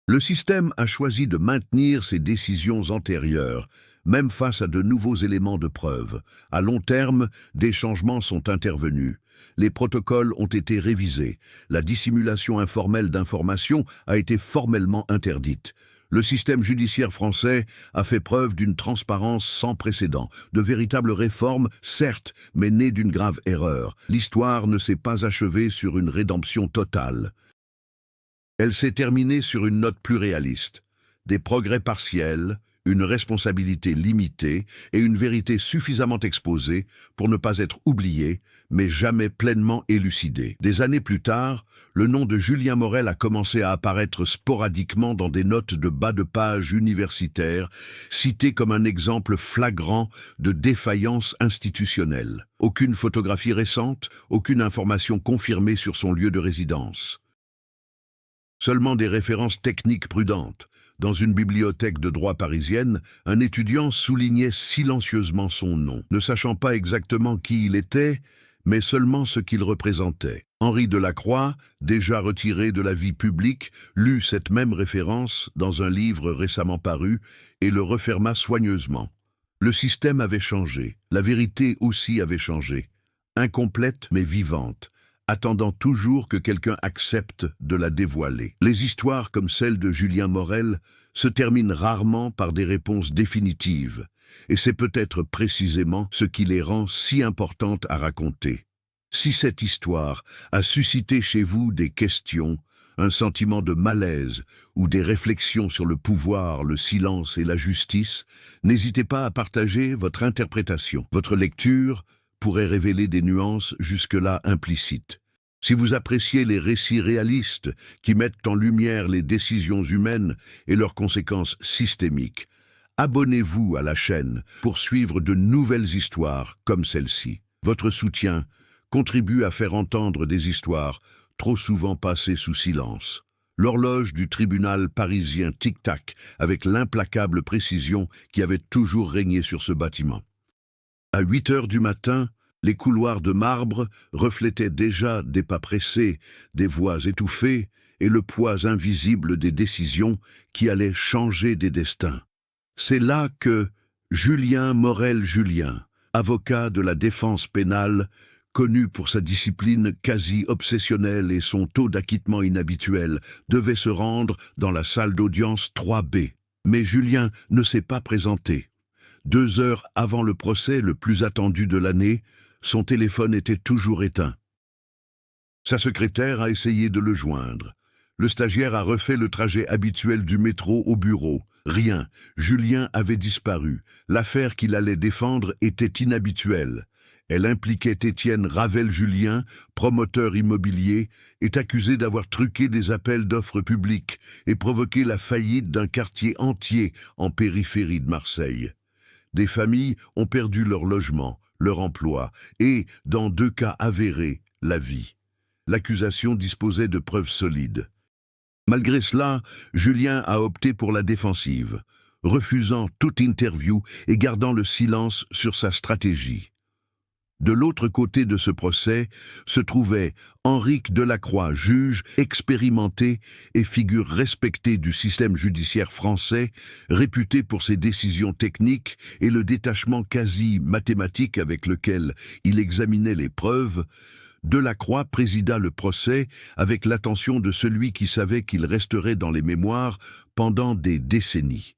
Le système a choisi de maintenir ses décisions antérieures, même face à de nouveaux éléments de preuve. À long terme, des changements sont intervenus. Les protocoles ont été révisés. La dissimulation informelle d'informations a été formellement interdite. Le système judiciaire français a fait preuve d'une transparence sans précédent. De véritables réformes, certes, mais nées d'une grave erreur. L'histoire ne s'est pas achevée sur une rédemption totale. Elle s'est terminée sur une note plus réaliste. Des progrès partiels, une responsabilité limitée et une vérité suffisamment exposée pour ne pas être oubliée, mais jamais pleinement élucidée. Des années plus tard, le nom de Julien Morel a commencé à apparaître sporadiquement dans des notes de bas de page universitaires, cité comme un exemple flagrant de défaillance institutionnelle. Aucune photographie récente, aucune information confirmée sur son lieu de résidence. Seulement des références techniques prudentes. Dans une bibliothèque de droit parisienne, un étudiant soulignait silencieusement son nom, ne sachant pas exactement qui il était, mais seulement ce qu'il représentait. Henri Delacroix, déjà retiré de la vie publique, lut cette même référence dans un livre récemment paru et le referma soigneusement. Le système avait changé, la vérité aussi avait changé, incomplète mais vivante, attendant toujours que quelqu'un accepte de la dévoiler. Les histoires comme celle de Julien Morel se terminent rarement par des réponses définitives, et c'est peut-être précisément ce qui les rend si importantes à raconter. Si cette histoire a suscité chez vous des questions, un sentiment de malaise ou des réflexions sur le pouvoir, le silence et la justice, n'hésitez pas à partager votre interprétation. Votre lecture pourrait révéler des nuances jusque-là implicites. Si vous appréciez les récits réalistes qui mettent en lumière les décisions humaines et leurs conséquences systémiques, abonnez-vous à la chaîne pour suivre de nouvelles histoires comme celle-ci. Votre soutien contribue à faire entendre des histoires trop souvent passées sous silence. L'horloge du tribunal parisien tic-tac avec l'implacable précision qui avait toujours régné sur ce bâtiment. À 8 heures du matin, les couloirs de marbre reflétaient déjà des pas pressés, des voix étouffées et le poids invisible des décisions qui allaient changer des destins. C'est là que Julien Morel-Julien, avocat de la défense pénale, connu pour sa discipline quasi obsessionnelle et son taux d'acquittement inhabituel, devait se rendre dans la salle d'audience 3B. Mais Julien ne s'est pas présenté. 2 heures avant le procès le plus attendu de l'année, son téléphone était toujours éteint. Sa secrétaire a essayé de le joindre. Le stagiaire a refait le trajet habituel du métro au bureau. Rien. Julien avait disparu. L'affaire qu'il allait défendre était inhabituelle. Elle impliquait Étienne Ravel-Julien, promoteur immobilier, est accusé d'avoir truqué des appels d'offres publiques et provoqué la faillite d'un quartier entier en périphérie de Marseille. Des familles ont perdu leur logement, leur emploi et, dans 2 cas avérés, la vie. L'accusation disposait de preuves solides. Malgré cela, Julien a opté pour la défensive, refusant toute interview et gardant le silence sur sa stratégie. De l'autre côté de ce procès se trouvait Henrique Delacroix, juge expérimenté et figure respectée du système judiciaire français, réputé pour ses décisions techniques et le détachement quasi mathématique avec lequel il examinait les preuves. Delacroix présida le procès avec l'attention de celui qui savait qu'il resterait dans les mémoires pendant des décennies.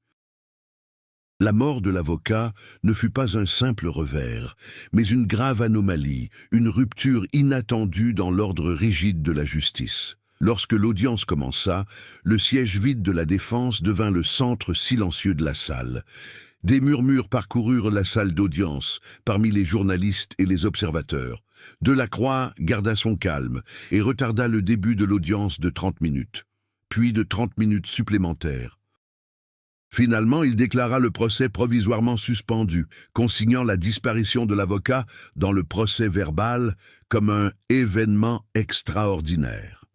La mort de l'avocat ne fut pas un simple revers, mais une grave anomalie, une rupture inattendue dans l'ordre rigide de la justice. Lorsque l'audience commença, le siège vide de la défense devint le centre silencieux de la salle. Des murmures parcoururent la salle d'audience, parmi les journalistes et les observateurs. Delacroix garda son calme et retarda le début de l'audience de 30 minutes, puis de 30 minutes supplémentaires. Finalement, il déclara le procès provisoirement suspendu, consignant la disparition de l'avocat dans le procès verbal comme un événement extraordinaire.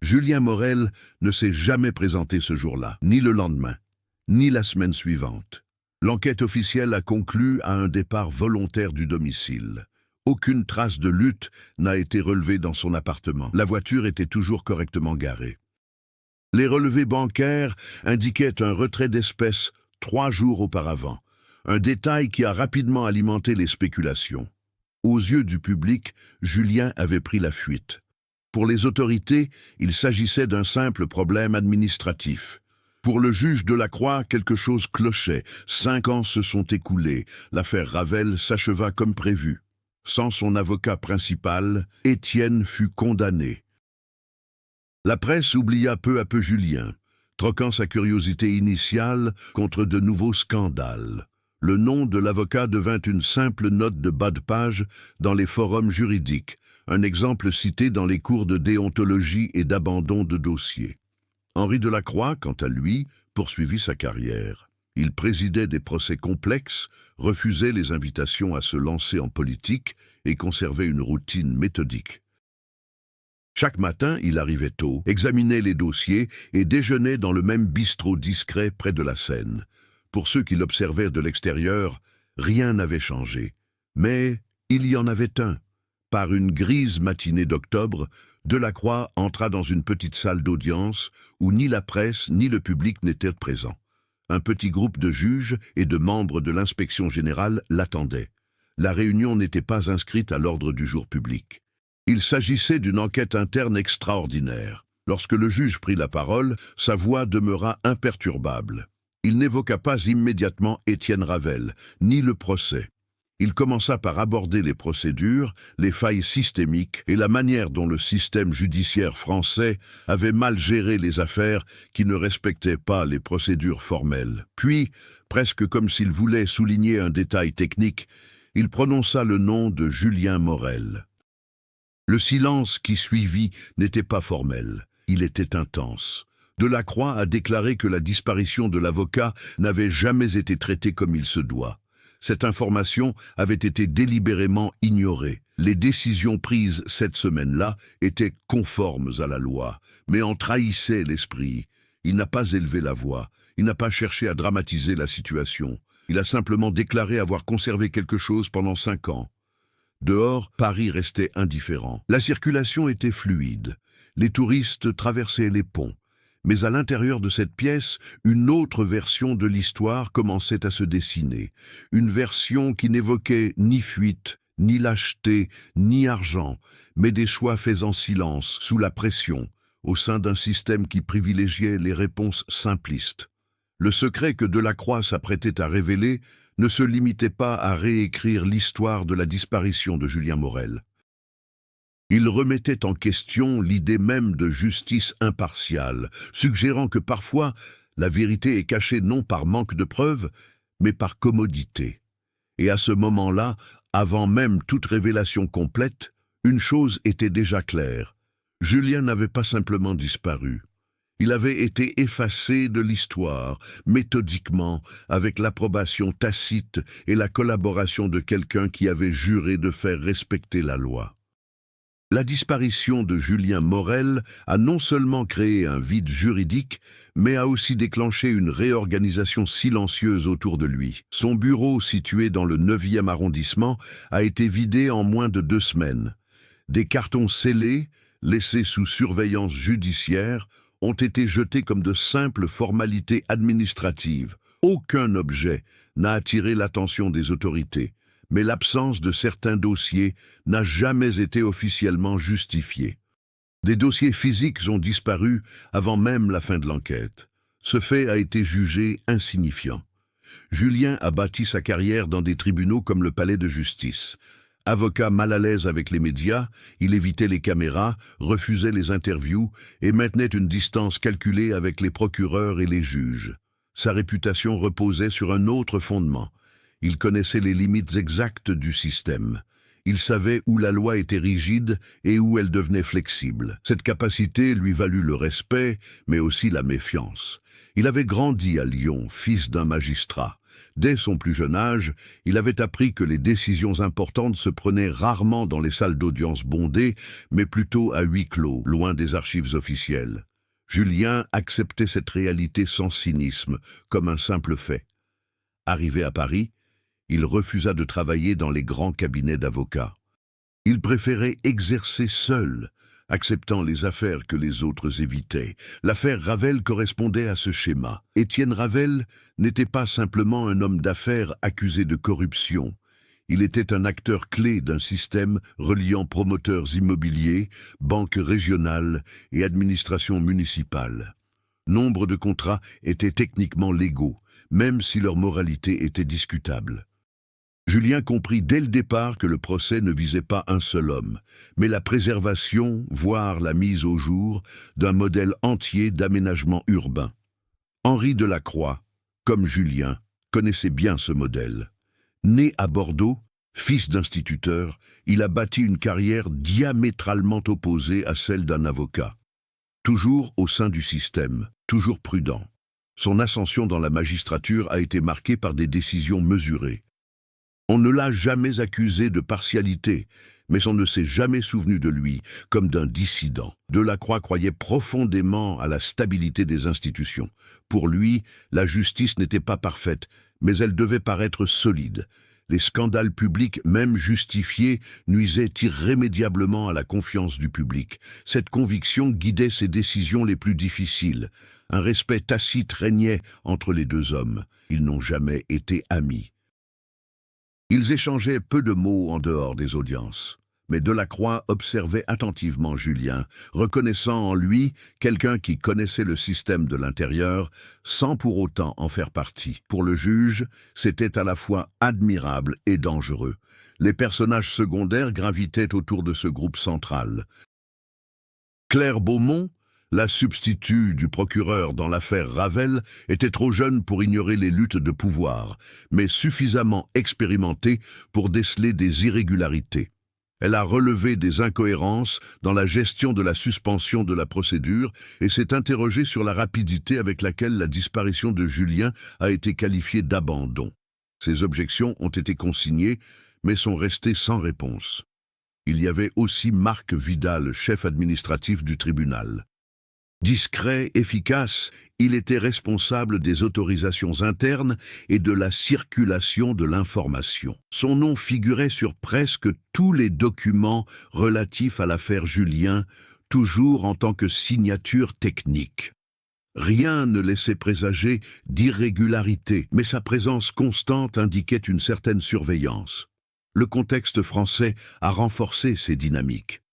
Julien Morel ne s'est jamais présenté ce jour-là, ni le lendemain, ni la semaine suivante. L'enquête officielle a conclu à un départ volontaire du domicile. Aucune trace de lutte n'a été relevée dans son appartement. La voiture était toujours correctement garée. Les relevés bancaires indiquaient un retrait d'espèces 3 jours auparavant, un détail qui a rapidement alimenté les spéculations. Aux yeux du public, Julien avait pris la fuite. Pour les autorités, il s'agissait d'un simple problème administratif. Pour le juge Delacroix, quelque chose clochait. 5 ans se sont écoulés. L'affaire Ravel s'acheva comme prévu. Sans son avocat principal, Étienne fut condamné. La presse oublia peu à peu Julien, troquant sa curiosité initiale contre de nouveaux scandales. Le nom de l'avocat devint une simple note de bas de page dans les forums juridiques, un exemple cité dans les cours de déontologie et d'abandon de dossiers. Henri Delacroix, quant à lui, poursuivit sa carrière. Il présidait des procès complexes, refusait les invitations à se lancer en politique et conservait une routine méthodique. Chaque matin, il arrivait tôt, examinait les dossiers et déjeunait dans le même bistrot discret près de la Seine. Pour ceux qui l'observaient de l'extérieur, rien n'avait changé. Mais il y en avait un. Par une grise matinée d'octobre, Delacroix entra dans une petite salle d'audience où ni la presse ni le public n'étaient présents. Un petit groupe de juges et de membres de l'inspection générale l'attendaient. La réunion n'était pas inscrite à l'ordre du jour public. Il s'agissait d'une enquête interne extraordinaire. Lorsque le juge prit la parole, sa voix demeura imperturbable. Il n'évoqua pas immédiatement Étienne Ravel, ni le procès. Il commença par aborder les procédures, les failles systémiques et la manière dont le système judiciaire français avait mal géré les affaires qui ne respectaient pas les procédures formelles. Puis, presque comme s'il voulait souligner un détail technique, il prononça le nom de Julien Morel. Le silence qui suivit n'était pas formel, il était intense. Delacroix a déclaré que la disparition de l'avocat n'avait jamais été traitée comme il se doit. Cette information avait été délibérément ignorée. Les décisions prises cette semaine-là étaient conformes à la loi, mais en trahissaient l'esprit. Il n'a pas élevé la voix, il n'a pas cherché à dramatiser la situation. Il a simplement déclaré avoir conservé quelque chose pendant 5 ans. Dehors, Paris restait indifférent. La circulation était fluide. Les touristes traversaient les ponts. Mais à l'intérieur de cette pièce, une autre version de l'histoire commençait à se dessiner. Une version qui n'évoquait ni fuite, ni lâcheté, ni argent, mais des choix faits en silence, sous la pression, au sein d'un système qui privilégiait les réponses simplistes. Le secret que Delacroix s'apprêtait à révéler ne se limitait pas à réécrire l'histoire de la disparition de Julien Morel. Il remettait en question l'idée même de justice impartiale, suggérant que parfois la vérité est cachée non par manque de preuves, mais par commodité. Et à ce moment-là, avant même toute révélation complète, une chose était déjà claire. Julien n'avait pas simplement disparu. Il avait été effacé de l'histoire, méthodiquement, avec l'approbation tacite et la collaboration de quelqu'un qui avait juré de faire respecter la loi. La disparition de Julien Morel a non seulement créé un vide juridique, mais a aussi déclenché une réorganisation silencieuse autour de lui. Son bureau, situé dans le 9e arrondissement, a été vidé en moins de 2 semaines. Des cartons scellés, laissés sous surveillance judiciaire, ont été jetés comme de simples formalités administratives. Aucun objet n'a attiré l'attention des autorités, mais l'absence de certains dossiers n'a jamais été officiellement justifiée. Des dossiers physiques ont disparu avant même la fin de l'enquête. Ce fait a été jugé insignifiant. Julien a bâti sa carrière dans des tribunaux comme le palais de justice. Avocat mal à l'aise avec les médias, il évitait les caméras, refusait les interviews et maintenait une distance calculée avec les procureurs et les juges. Sa réputation reposait sur un autre fondement. Il connaissait les limites exactes du système. Il savait où la loi était rigide et où elle devenait flexible. Cette capacité lui valut le respect, mais aussi la méfiance. Il avait grandi à Lyon, fils d'un magistrat. Dès son plus jeune âge, il avait appris que les décisions importantes se prenaient rarement dans les salles d'audience bondées, mais plutôt à huis clos, loin des archives officielles. Julien acceptait cette réalité sans cynisme, comme un simple fait. Arrivé à Paris, il refusa de travailler dans les grands cabinets d'avocats. Il préférait exercer seul, acceptant les affaires que les autres évitaient. L'affaire Ravel correspondait à ce schéma. Étienne Ravel n'était pas simplement un homme d'affaires accusé de corruption. Il était un acteur clé d'un système reliant promoteurs immobiliers, banques régionales et administrations municipales. Nombre de contrats étaient techniquement légaux, même si leur moralité était discutable. Julien comprit dès le départ que le procès ne visait pas un seul homme, mais la préservation, voire la mise au jour, d'un modèle entier d'aménagement urbain. Henri Delacroix, comme Julien, connaissait bien ce modèle. Né à Bordeaux, fils d'instituteur, il a bâti une carrière diamétralement opposée à celle d'un avocat. Toujours au sein du système, toujours prudent. Son ascension dans la magistrature a été marquée par des décisions mesurées. On ne l'a jamais accusé de partialité, mais on ne s'est jamais souvenu de lui comme d'un dissident. Delacroix croyait profondément à la stabilité des institutions. Pour lui, la justice n'était pas parfaite, mais elle devait paraître solide. Les scandales publics, même justifiés, nuisaient irrémédiablement à la confiance du public. Cette conviction guidait ses décisions les plus difficiles. Un respect tacite régnait entre les deux hommes. Ils n'ont jamais été amis. Ils échangeaient peu de mots en dehors des audiences. Mais Delacroix observait attentivement Julien, reconnaissant en lui quelqu'un qui connaissait le système de l'intérieur, sans pour autant en faire partie. Pour le juge, c'était à la fois admirable et dangereux. Les personnages secondaires gravitaient autour de ce groupe central. Claire Beaumont, la substitut du procureur dans l'affaire Ravel, était trop jeune pour ignorer les luttes de pouvoir, mais suffisamment expérimentée pour déceler des irrégularités. Elle a relevé des incohérences dans la gestion de la suspension de la procédure et s'est interrogée sur la rapidité avec laquelle la disparition de Julien a été qualifiée d'abandon. Ces objections ont été consignées, mais sont restées sans réponse. Il y avait aussi Marc Vidal, chef administratif du tribunal. Discret, efficace, il était responsable des autorisations internes et de la circulation de l'information. Son nom figurait sur presque tous les documents relatifs à l'affaire Julien, toujours en tant que signature technique. Rien ne laissait présager d'irrégularité, mais sa présence constante indiquait une certaine surveillance. Le contexte français a renforcé ces dynamiques.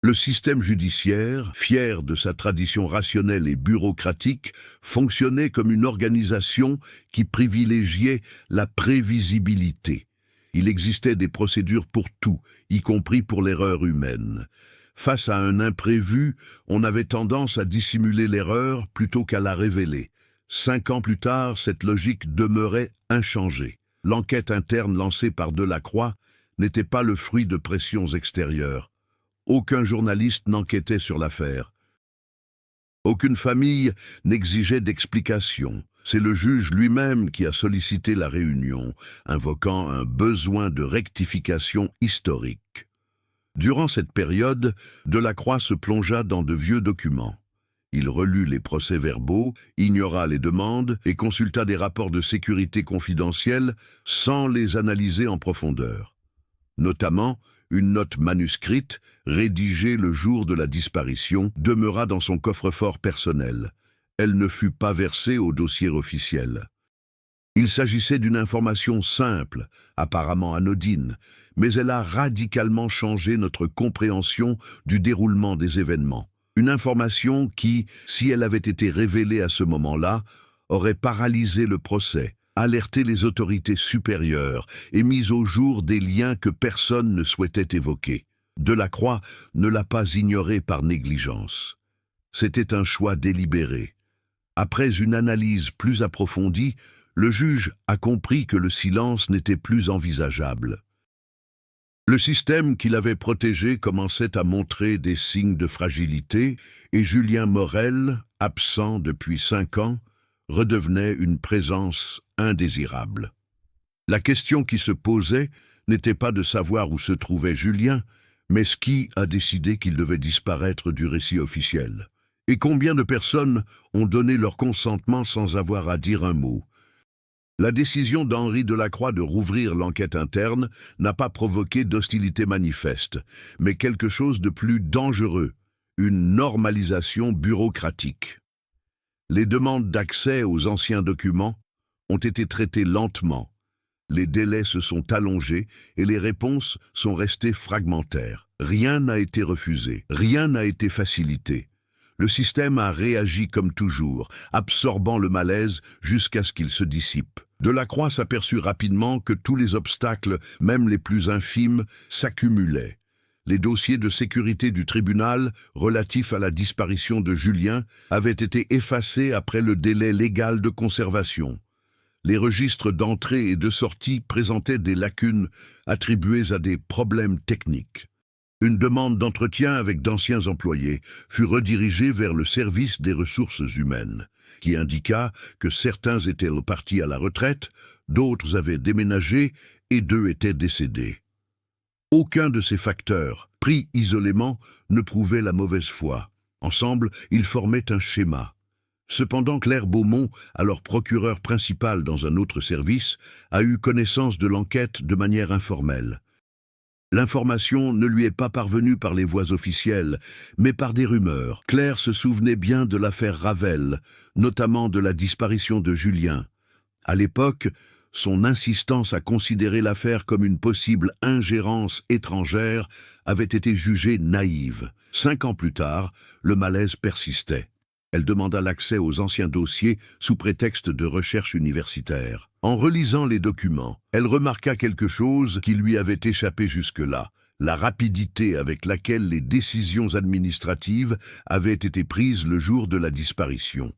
Le système judiciaire, fier de sa tradition rationnelle et bureaucratique, fonctionnait comme une organisation qui privilégiait la prévisibilité. Il existait des procédures pour tout, y compris pour l'erreur humaine. Face à un imprévu, on avait tendance à dissimuler l'erreur plutôt qu'à la révéler. 5 ans plus tard, cette logique demeurait inchangée. L'enquête interne lancée par Delacroix n'était pas le fruit de pressions extérieures. Aucun journaliste n'enquêtait sur l'affaire. Aucune famille n'exigeait d'explication. C'est le juge lui-même qui a sollicité la réunion, invoquant un besoin de rectification historique. Durant cette période, Delacroix se plongea dans de vieux documents. Il relut les procès-verbaux, ignora les demandes et consulta des rapports de sécurité confidentiels sans les analyser en profondeur. Notamment, une note manuscrite, rédigée le jour de la disparition, demeura dans son coffre-fort personnel. Elle ne fut pas versée au dossier officiel. Il s'agissait d'une information simple, apparemment anodine, mais elle a radicalement changé notre compréhension du déroulement des événements. Une information qui, si elle avait été révélée à ce moment-là, aurait paralysé le procès, alerté les autorités supérieures et mis au jour des liens que personne ne souhaitait évoquer. Delacroix ne l'a pas ignoré par négligence. C'était un choix délibéré. Après une analyse plus approfondie, le juge a compris que le silence n'était plus envisageable. Le système qu'il avait protégé commençait à montrer des signes de fragilité et Julien Morel, absent depuis 5 ans, redevenait une présence indésirable. La question qui se posait n'était pas de savoir où se trouvait Julien, mais qui a décidé qu'il devait disparaître du récit officiel. Et combien de personnes ont donné leur consentement sans avoir à dire un mot. La décision d'Henri Delacroix de rouvrir l'enquête interne n'a pas provoqué d'hostilité manifeste, mais quelque chose de plus dangereux, une normalisation bureaucratique. Les demandes d'accès aux anciens documents ont été traitées lentement, les délais se sont allongés et les réponses sont restées fragmentaires. Rien n'a été refusé, rien n'a été facilité. Le système a réagi comme toujours, absorbant le malaise jusqu'à ce qu'il se dissipe. Delacroix s'aperçut rapidement que tous les obstacles, même les plus infimes, s'accumulaient. Les dossiers de sécurité du tribunal relatifs à la disparition de Julien avaient été effacés après le délai légal de conservation. Les registres d'entrée et de sortie présentaient des lacunes attribuées à des problèmes techniques. Une demande d'entretien avec d'anciens employés fut redirigée vers le service des ressources humaines, qui indiqua que certains étaient partis à la retraite, d'autres avaient déménagé et 2 étaient décédés. Aucun de ces facteurs, pris isolément, ne prouvait la mauvaise foi. Ensemble, ils formaient un schéma. Cependant, Claire Beaumont, alors procureur principal dans un autre service, a eu connaissance de l'enquête de manière informelle. L'information ne lui est pas parvenue par les voies officielles, mais par des rumeurs. Claire se souvenait bien de l'affaire Ravel, notamment de la disparition de Julien. À l'époque, son insistance à considérer l'affaire comme une possible ingérence étrangère avait été jugée naïve. 5 ans plus tard, le malaise persistait. Elle demanda l'accès aux anciens dossiers sous prétexte de recherche universitaire. En relisant les documents, elle remarqua quelque chose qui lui avait échappé jusque-là, la rapidité avec laquelle les décisions administratives avaient été prises le jour de la disparition.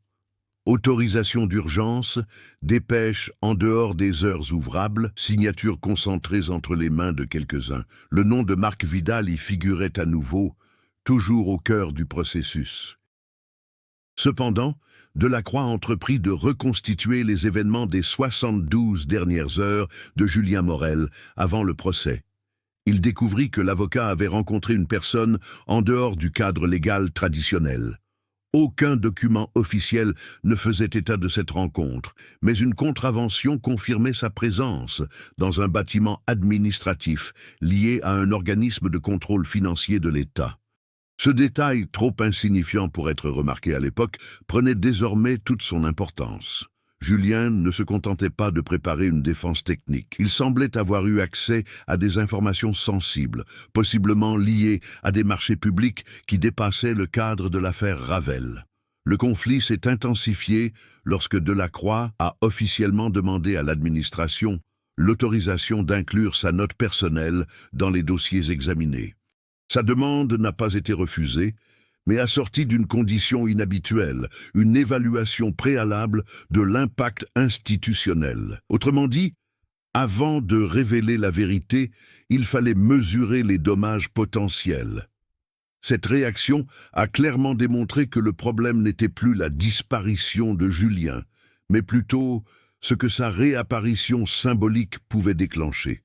Autorisation d'urgence, dépêche en dehors des heures ouvrables, signatures concentrées entre les mains de quelques-uns. Le nom de Marc Vidal y figurait à nouveau, toujours au cœur du processus. Cependant, Delacroix entreprit de reconstituer les événements des 72 dernières heures de Julien Morel avant le procès. Il découvrit que l'avocat avait rencontré une personne en dehors du cadre légal traditionnel. Aucun document officiel ne faisait état de cette rencontre, mais une contravention confirmait sa présence dans un bâtiment administratif lié à un organisme de contrôle financier de l'État. Ce détail, trop insignifiant pour être remarqué à l'époque, prenait désormais toute son importance. Julien ne se contentait pas de préparer une défense technique. Il semblait avoir eu accès à des informations sensibles, possiblement liées à des marchés publics qui dépassaient le cadre de l'affaire Ravel. Le conflit s'est intensifié lorsque Delacroix a officiellement demandé à l'administration l'autorisation d'inclure sa note personnelle dans les dossiers examinés. Sa demande n'a pas été refusée, mais assortie d'une condition inhabituelle, une évaluation préalable de l'impact institutionnel. Autrement dit, avant de révéler la vérité, il fallait mesurer les dommages potentiels. Cette réaction a clairement démontré que le problème n'était plus la disparition de Julien, mais plutôt ce que sa réapparition symbolique pouvait déclencher.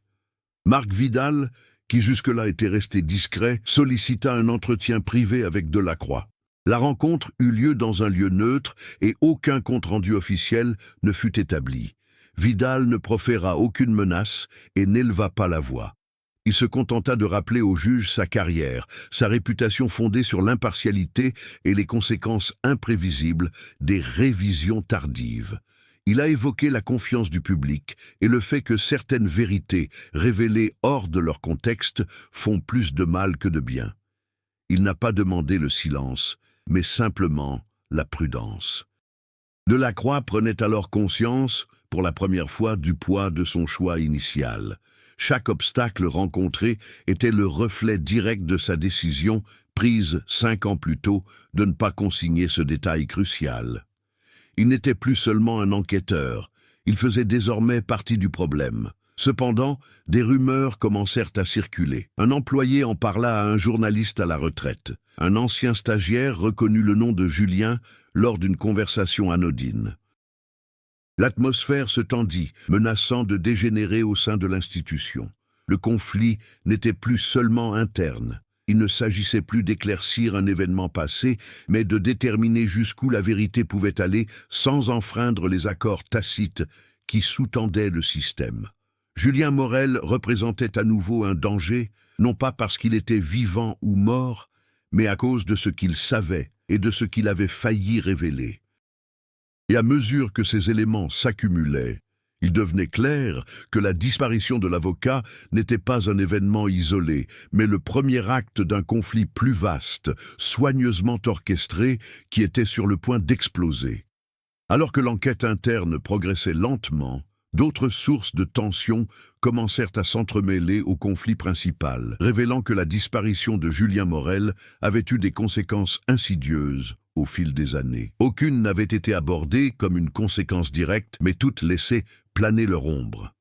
Marc Vidal, qui jusque-là était resté discret, sollicita un entretien privé avec Delacroix. La rencontre eut lieu dans un lieu neutre et aucun compte-rendu officiel ne fut établi. Vidal ne proféra aucune menace et n'éleva pas la voix. Il se contenta de rappeler au juge sa carrière, sa réputation fondée sur l'impartialité et les conséquences imprévisibles des révisions tardives. Il a évoqué la confiance du public et le fait que certaines vérités révélées hors de leur contexte font plus de mal que de bien. Il n'a pas demandé le silence, mais simplement la prudence. Delacroix prenait alors conscience, pour la première fois, du poids de son choix initial. Chaque obstacle rencontré était le reflet direct de sa décision, prise 5 ans plus tôt, de ne pas consigner ce détail crucial. Il n'était plus seulement un enquêteur, il faisait désormais partie du problème. Cependant, des rumeurs commencèrent à circuler. Un employé en parla à un journaliste à la retraite. Un ancien stagiaire reconnut le nom de Julien lors d'une conversation anodine. L'atmosphère se tendit, menaçant de dégénérer au sein de l'institution. Le conflit n'était plus seulement interne. Il ne s'agissait plus d'éclaircir un événement passé, mais de déterminer jusqu'où la vérité pouvait aller sans enfreindre les accords tacites qui sous-tendaient le système. Julien Morel représentait à nouveau un danger, non pas parce qu'il était vivant ou mort, mais à cause de ce qu'il savait et de ce qu'il avait failli révéler. Et à mesure que ces éléments s'accumulaient, il devenait clair que la disparition de l'avocat n'était pas un événement isolé, mais le premier acte d'un conflit plus vaste, soigneusement orchestré, qui était sur le point d'exploser. Alors que l'enquête interne progressait lentement, d'autres sources de tension commencèrent à s'entremêler au conflit principal, révélant que la disparition de Julien Morel avait eu des conséquences insidieuses au fil des années. Aucune n'avait été abordée comme une conséquence directe, mais toutes laissaient planer leur ombre.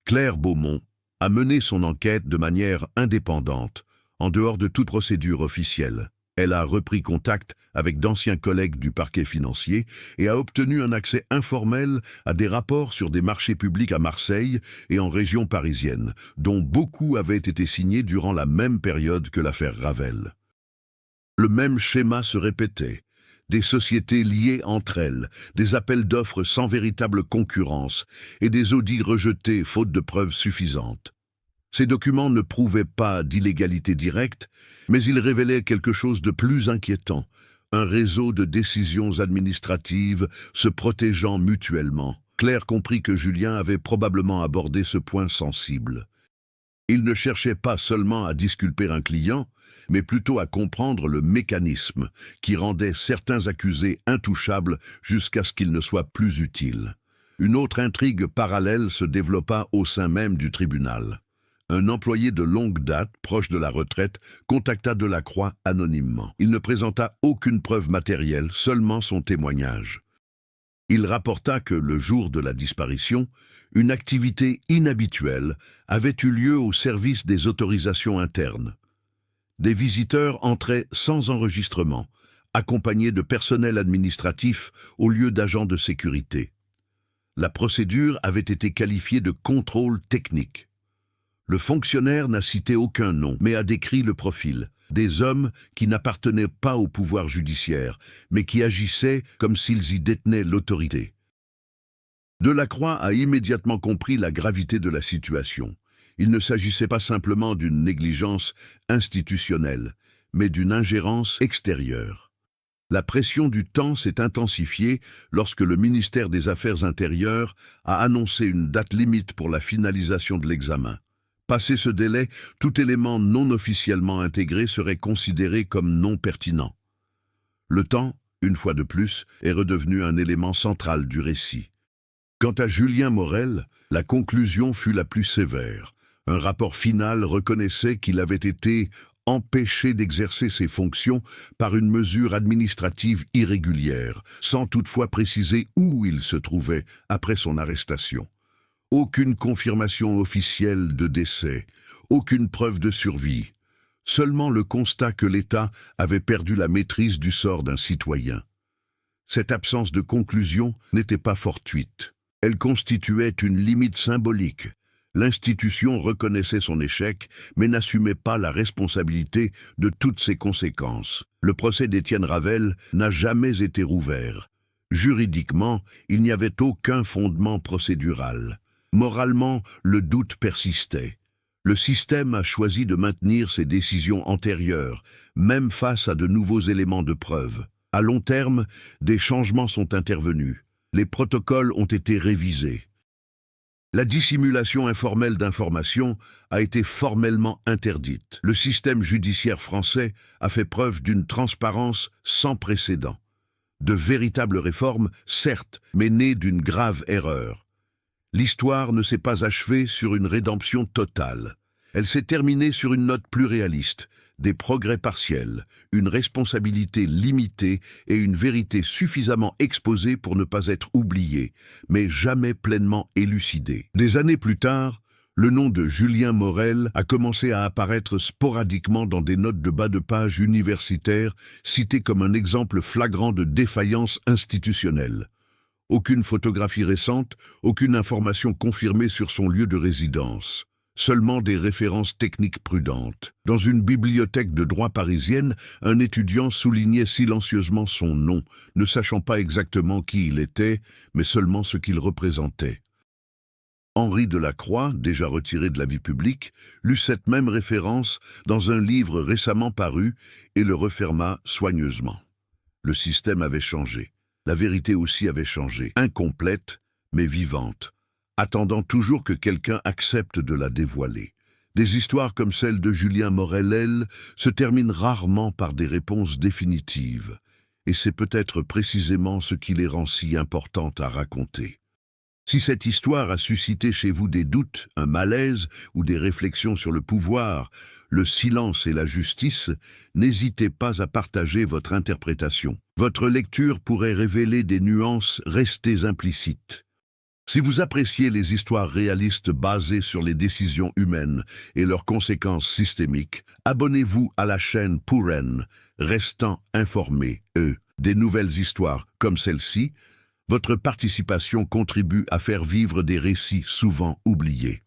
Claire Beaumont a mené son enquête de manière indépendante, en dehors de toute procédure officielle. Elle a repris contact avec d'anciens collègues du parquet financier et a obtenu un accès informel à des rapports sur des marchés publics à Marseille et en région parisienne, dont beaucoup avaient été signés durant la même période que l'affaire Ravel. Le même schéma se répétait. Des sociétés liées entre elles, des appels d'offres sans véritable concurrence et des audits rejetés faute de preuves suffisantes. Ces documents ne prouvaient pas d'illégalité directe, mais ils révélaient quelque chose de plus inquiétant, un réseau de décisions administratives se protégeant mutuellement. Claire comprit que Julien avait probablement abordé ce point sensible. Il ne cherchait pas seulement à disculper un client, mais plutôt à comprendre le mécanisme qui rendait certains accusés intouchables jusqu'à ce qu'ils ne soient plus utiles. Une autre intrigue parallèle se développa au sein même du tribunal. Un employé de longue date, proche de la retraite, contacta Delacroix anonymement. Il ne présenta aucune preuve matérielle, seulement son témoignage. Il rapporta que, le jour de la disparition, une activité inhabituelle avait eu lieu au service des autorisations internes. Des visiteurs entraient sans enregistrement, accompagnés de personnel administratif au lieu d'agents de sécurité. La procédure avait été qualifiée de contrôle technique. Le fonctionnaire n'a cité aucun nom, mais a décrit le profil. Des hommes qui n'appartenaient pas au pouvoir judiciaire, mais qui agissaient comme s'ils y détenaient l'autorité. Delacroix a immédiatement compris la gravité de la situation. Il ne s'agissait pas simplement d'une négligence institutionnelle, mais d'une ingérence extérieure. La pression du temps s'est intensifiée lorsque le ministère des Affaires intérieures a annoncé une date limite pour la finalisation de l'examen. Passé ce délai, tout élément non officiellement intégré serait considéré comme non pertinent. Le temps, une fois de plus, est redevenu un élément central du récit. Quant à Julien Morel, la conclusion fut la plus sévère. Un rapport final reconnaissait qu'il avait été empêché d'exercer ses fonctions par une mesure administrative irrégulière, sans toutefois préciser où il se trouvait après son arrestation. Aucune confirmation officielle de décès, aucune preuve de survie. seulement le constat que l'État avait perdu la maîtrise du sort d'un citoyen. Cette absence de conclusion n'était pas fortuite. Elle constituait une limite symbolique. L'institution reconnaissait son échec, mais n'assumait pas la responsabilité de toutes ses conséquences. Le procès d'Étienne Ravel n'a jamais été rouvert. Juridiquement, il n'y avait aucun fondement procédural. Moralement, le doute persistait. Le système a choisi de maintenir ses décisions antérieures, même face à de nouveaux éléments de preuve. À long terme, des changements sont intervenus. Les protocoles ont été révisés. La dissimulation informelle d'informations a été formellement interdite. Le système judiciaire français a fait preuve d'une transparence sans précédent. De véritables réformes, certes, mais nées d'une grave erreur. L'histoire ne s'est pas achevée sur une rédemption totale. Elle s'est terminée sur une note plus réaliste, des progrès partiels, une responsabilité limitée et une vérité suffisamment exposée pour ne pas être oubliée, mais jamais pleinement élucidée. Des années plus tard, le nom de Julien Morel a commencé à apparaître sporadiquement dans des notes de bas de page universitaires, cité comme un exemple flagrant de défaillance institutionnelle. Aucune photographie récente, aucune information confirmée sur son lieu de résidence. Seulement des références techniques prudentes. Dans une bibliothèque de droit parisienne, un étudiant soulignait silencieusement son nom, ne sachant pas exactement qui il était, mais seulement ce qu'il représentait. Henri Delacroix, déjà retiré de la vie publique, lut cette même référence dans un livre récemment paru et le referma soigneusement. Le système avait changé. La vérité aussi avait changé. Incomplète, mais vivante. Attendant toujours que quelqu'un accepte de la dévoiler. Des histoires comme celle de Julien Morel se terminent rarement par des réponses définitives, et c'est peut-être précisément ce qui les rend si importantes à raconter. Si cette histoire a suscité chez vous des doutes, un malaise ou des réflexions sur le pouvoir, le silence et la justice, n'hésitez pas à partager votre interprétation. Votre lecture pourrait révéler des nuances restées implicites. Si vous appréciez les histoires réalistes basées sur les décisions humaines et leurs conséquences systémiques, abonnez-vous à la chaîne Pouren, restant informé, des nouvelles histoires comme celle-ci. Votre participation contribue à faire vivre des récits souvent oubliés.